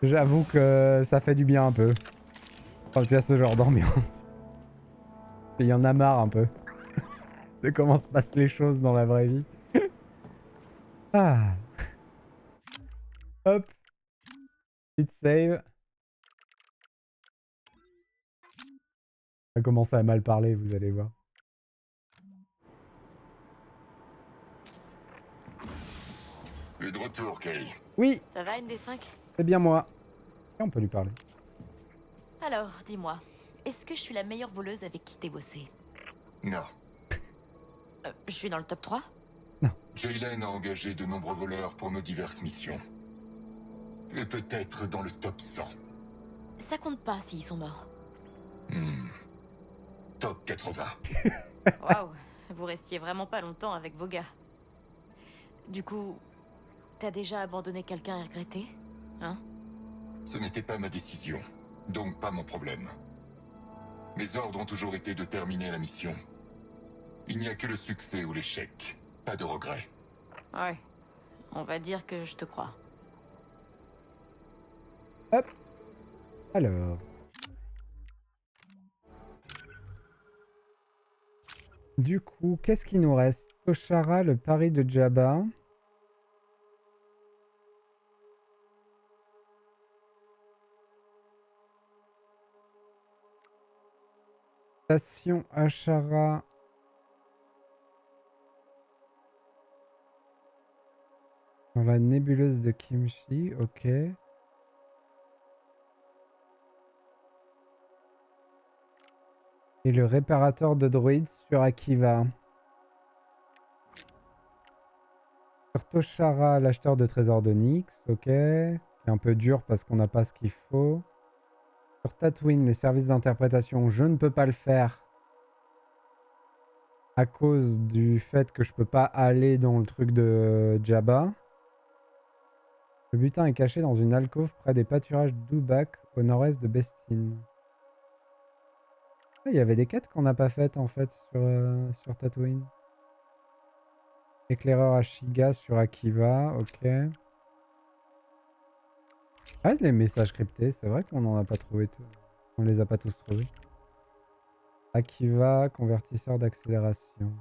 Speaker 1: J'avoue que ça fait du bien un peu. Quand il y a ce genre d'ambiance. Il y en a marre un peu. De comment se passent les choses dans la vraie vie. Ah. Hop. Petite save. Ça va commencer à mal parler, vous allez voir.
Speaker 2: Et de retour, Kay.
Speaker 1: Oui,
Speaker 3: Ça va, ND5?
Speaker 1: c'est bien moi. Et on peut lui parler.
Speaker 3: Alors, dis-moi, est-ce que je suis la meilleure voleuse avec qui t'es bossé?
Speaker 2: Non.
Speaker 3: Je suis dans le top 3?
Speaker 2: Jaylen a engagé de nombreux voleurs pour nos diverses missions. Et peut-être dans le top 100.
Speaker 3: Ça compte pas s'ils sont morts.
Speaker 2: Top 80.
Speaker 3: Waouh, vous restiez vraiment pas longtemps avec vos gars. Du coup, t'as déjà abandonné quelqu'un et regretté? Hein?
Speaker 2: Ce n'était pas ma décision, donc pas mon problème. Mes ordres ont toujours été de terminer la mission. Il n'y a que le succès ou l'échec, pas de regrets.
Speaker 3: Ouais, on va dire que je te crois.
Speaker 1: Hop. Alors. Du coup, qu'est-ce qu'il nous reste? Toshara, le pari de Jabba. Station Ashara. Dans la nébuleuse de Kimchi, ok. Et le réparateur de droïdes sur Akiva. Sur Toshara, l'acheteur de trésors de Nyx, ok. C'est un peu dur parce qu'on n'a pas ce qu'il faut. Sur Tatooine, les services d'interprétation, je ne peux pas le faire. À cause du fait que je peux pas aller dans le truc de Jabba. Le butin est caché dans une alcôve près des pâturages d'Ubak, au nord-est de Bestine. Ah, il y avait des quêtes qu'on n'a pas faites en fait sur Tatooine. Éclaireur à Shiga sur Akiva, ok. Ah, les messages cryptés, c'est vrai qu'on n'en a pas trouvé tous. On les a pas tous trouvés. Akiva, convertisseur d'accélération.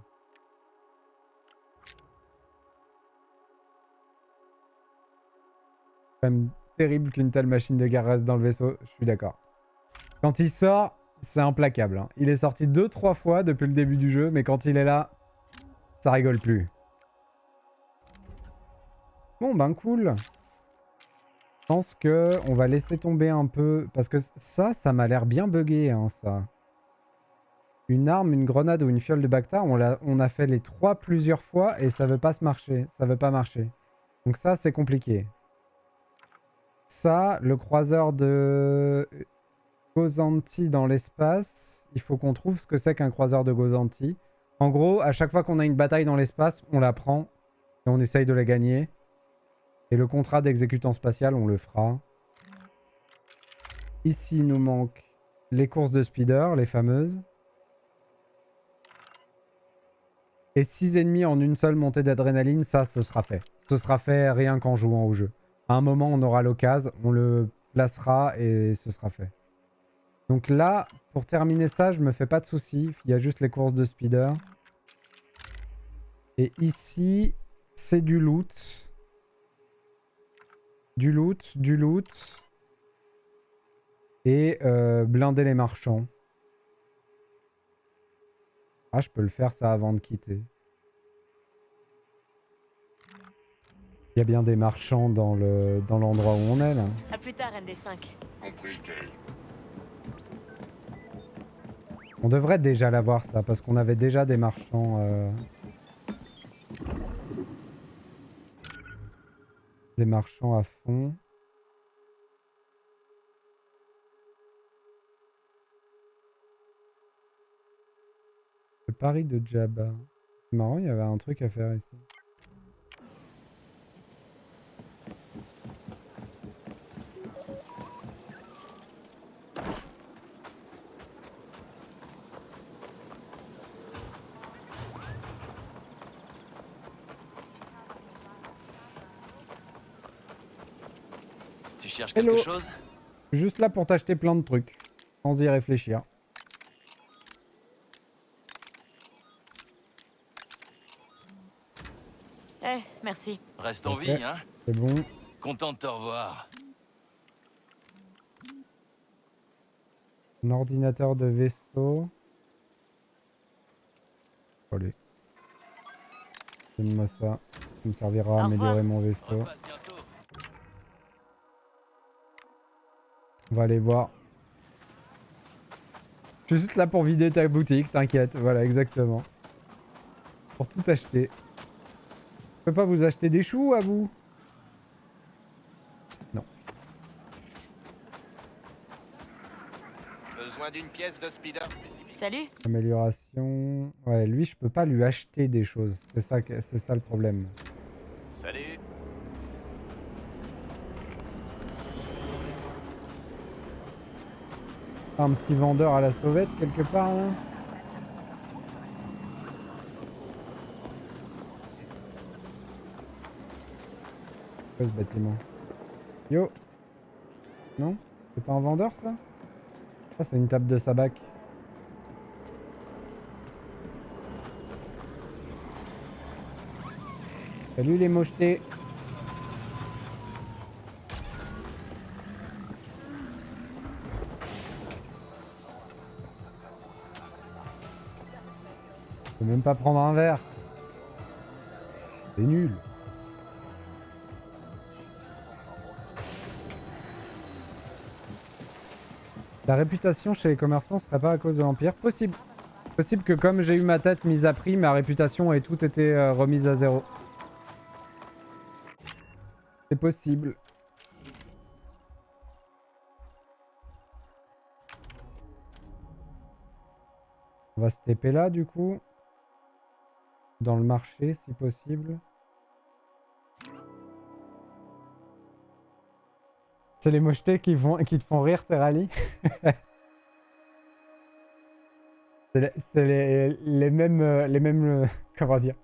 Speaker 1: Quand même terrible qu'une telle machine de guerre reste dans le vaisseau, je suis d'accord. Quand il sort, c'est implacable. Hein. Il est sorti 2-3 fois depuis le début du jeu, mais quand il est là, ça rigole plus. Bon, ben cool. Je pense que on va laisser tomber un peu, parce que ça m'a l'air bien buggé, hein, ça. Une arme, une grenade ou une fiole de Bacta, on a fait les 3 plusieurs fois et ça veut pas se marcher. Ça veut pas marcher. Donc ça, c'est compliqué. Ça, le croiseur de Gozanti dans l'espace, il faut qu'on trouve ce que c'est qu'un croiseur de Gozanti. En gros, à chaque fois qu'on a une bataille dans l'espace, on la prend et on essaye de la gagner. Et le contrat d'exécutant spatial, on le fera. Ici, il nous manque les courses de speeder, les fameuses. Et 6 ennemis en une seule montée d'adrénaline, ça, ce sera fait. Ce sera fait rien qu'en jouant au jeu. À un moment, on aura l'occasion, on le placera et ce sera fait. Donc là, pour terminer ça, je me fais pas de soucis. Il y a juste les courses de speeder. Et ici, c'est du loot. Du loot, du loot. Et blinder les marchands. Ah, je peux le faire ça avant de quitter. Il y a bien des marchands dans l'endroit où on est là.
Speaker 3: À plus tard, ND5.
Speaker 2: Compris, Kay.
Speaker 1: On devrait déjà l'avoir ça, parce qu'on avait déjà des marchands... Des marchands à fond. Le pari de Jabba. C'est marrant, il y avait un truc à faire ici.
Speaker 7: Tu cherches
Speaker 1: Hello.
Speaker 7: quelque chose?
Speaker 1: Juste là pour t'acheter plein de trucs, sans y réfléchir.
Speaker 3: Eh, merci.
Speaker 7: Reste en
Speaker 1: Ok.
Speaker 7: vie, hein?
Speaker 1: C'est bon.
Speaker 7: Content de te revoir.
Speaker 1: Un ordinateur de vaisseau. Allez. Donne-moi ça. Ça me servira à
Speaker 3: Au
Speaker 1: améliorer
Speaker 3: revoir.
Speaker 1: mon vaisseau.
Speaker 7: Repasse bientôt.
Speaker 1: On va aller voir. Je suis juste là pour vider ta boutique, t'inquiète. Voilà, exactement. Pour tout acheter. Je peux pas vous acheter des choux à vous? Non.
Speaker 4: Besoin d'une pièce de speeder spécifique.
Speaker 3: Salut.
Speaker 1: Amélioration. Ouais, lui, je peux pas lui acheter des choses. C'est ça le problème.
Speaker 4: Salut.
Speaker 1: Un petit vendeur à la sauvette quelque part là? Quoi ce bâtiment? Yo! Non? C'est pas un vendeur toi? Ah, c'est une table de sabac. Salut les mochetés! Je peux même pas prendre un verre. C'est nul. La réputation chez les commerçants serait pas à cause de l'Empire? Possible. Possible que comme j'ai eu ma tête mise à prix, ma réputation ait tout été remise à zéro. C'est possible. On va se TP là du coup. Dans le marché si possible. C'est les mochetés qui te font rire, Terali. C'est les mêmes comment dire.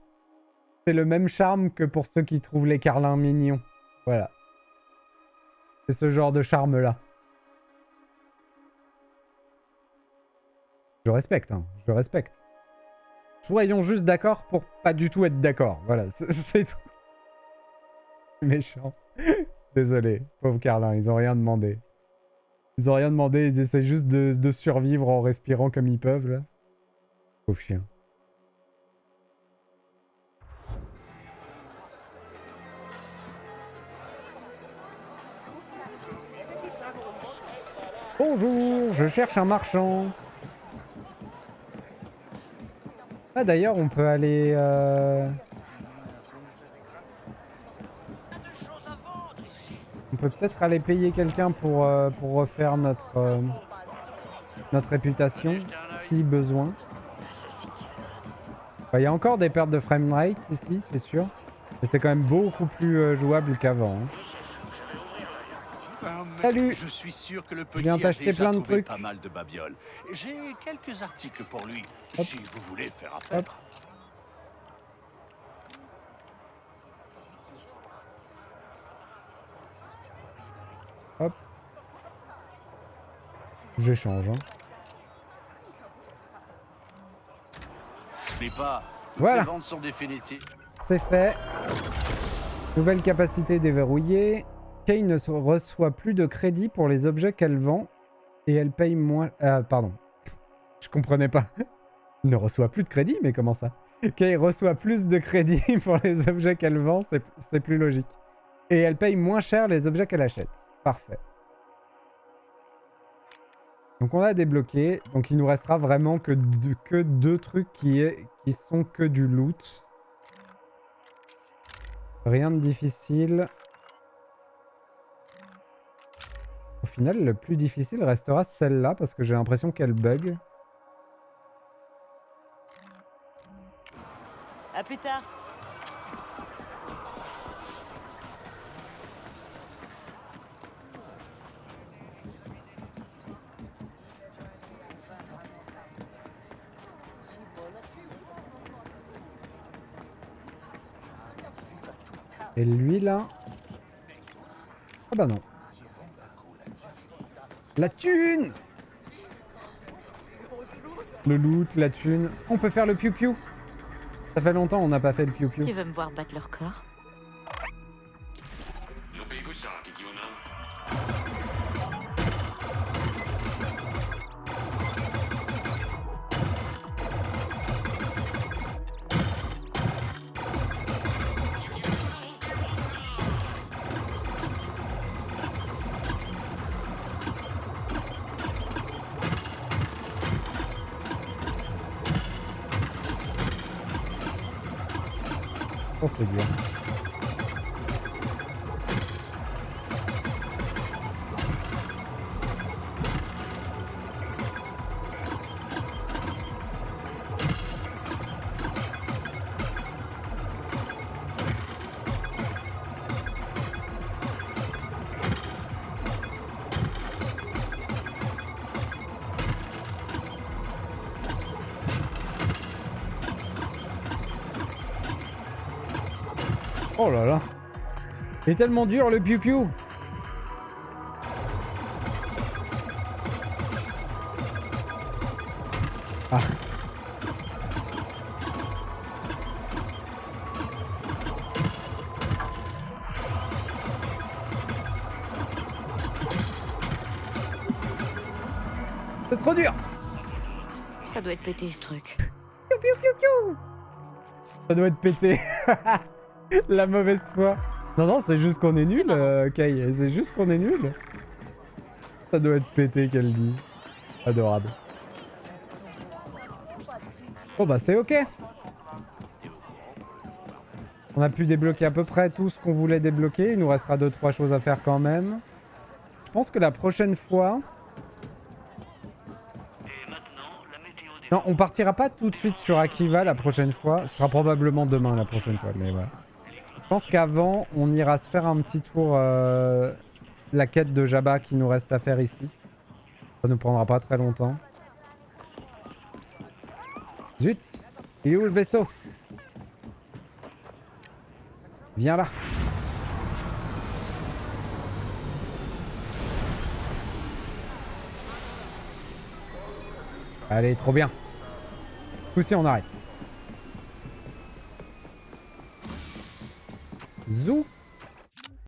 Speaker 1: C'est le même charme que pour ceux qui trouvent les carlins mignons. Voilà. C'est ce genre de charme là. Je respecte, hein, je respecte. Soyons juste d'accord pour pas du tout être d'accord. Voilà, c'est tout. Méchant. Désolé, pauvre Carlin, ils ont rien demandé. Ils ont rien demandé, ils essaient juste de survivre en respirant comme ils peuvent, là. Pauvre chien. Bonjour, je cherche un marchand. Ah d'ailleurs, on peut aller... On peut peut-être aller payer quelqu'un pour refaire notre réputation, si besoin. Il y a encore des pertes de framerate ici, c'est sûr. Mais c'est quand même beaucoup plus jouable qu'avant. Hein. Salut!
Speaker 8: Je suis sûr que le
Speaker 1: Je
Speaker 8: petit
Speaker 1: viens
Speaker 8: a
Speaker 1: t'acheter
Speaker 8: déjà
Speaker 1: plein de
Speaker 8: trouvé
Speaker 1: trucs.
Speaker 8: pas mal de babioles. J'ai quelques articles pour lui,
Speaker 1: Hop.
Speaker 8: si vous voulez faire affaire.
Speaker 1: Hop. Hop. J'échange. Hein.
Speaker 8: N'oublie pas, toutes
Speaker 1: Voilà.
Speaker 8: les ventes sont définitives.
Speaker 1: C'est fait. Nouvelle capacité déverrouillée. Kay ne reçoit plus de crédit pour les objets qu'elle vend et elle paye moins... pardon. Je comprenais pas. Ne reçoit plus de crédit, mais comment ça? Kay reçoit plus de crédit pour les objets qu'elle vend, c'est plus logique. Et elle paye moins cher les objets qu'elle achète. Parfait. Donc on a débloqué. Donc il nous restera vraiment que deux trucs qui sont que du loot. Rien de difficile. Au final, le plus difficile restera celle-là parce que j'ai l'impression qu'elle bug.
Speaker 3: À plus tard.
Speaker 1: Et lui là... Ah bah non. La thune! Le loot, la thune. On peut faire le piou-piou. Ça fait longtemps on n'a pas fait le piou-piou.
Speaker 3: Tu veux me voir battre leur corps?
Speaker 1: Oh c'est dur. Oh là là. Il est tellement dur le piou-piou. Ah. C'est trop dur.
Speaker 3: Ça doit être pété ce truc.
Speaker 1: Piou, piou, piou, piou. Ça doit être pété. La mauvaise foi. Non, non, c'est juste qu'on est nul, Kay. C'est juste qu'on est nul. Ça doit être pété qu'elle dit. Adorable. Bon bah c'est ok. On a pu débloquer à peu près tout ce qu'on voulait débloquer. Il nous restera 2-3 choses à faire quand même. Je pense que la prochaine fois... Non, on partira pas tout de suite sur Akiva la prochaine fois. Ce sera probablement demain la prochaine fois, mais voilà. Je pense qu'avant, on ira se faire un petit tour la quête de Jabba qui nous reste à faire ici. Ça ne prendra pas très longtemps. Zut! Il est où le vaisseau? Viens là. Allez, trop bien. Coup si on arrête.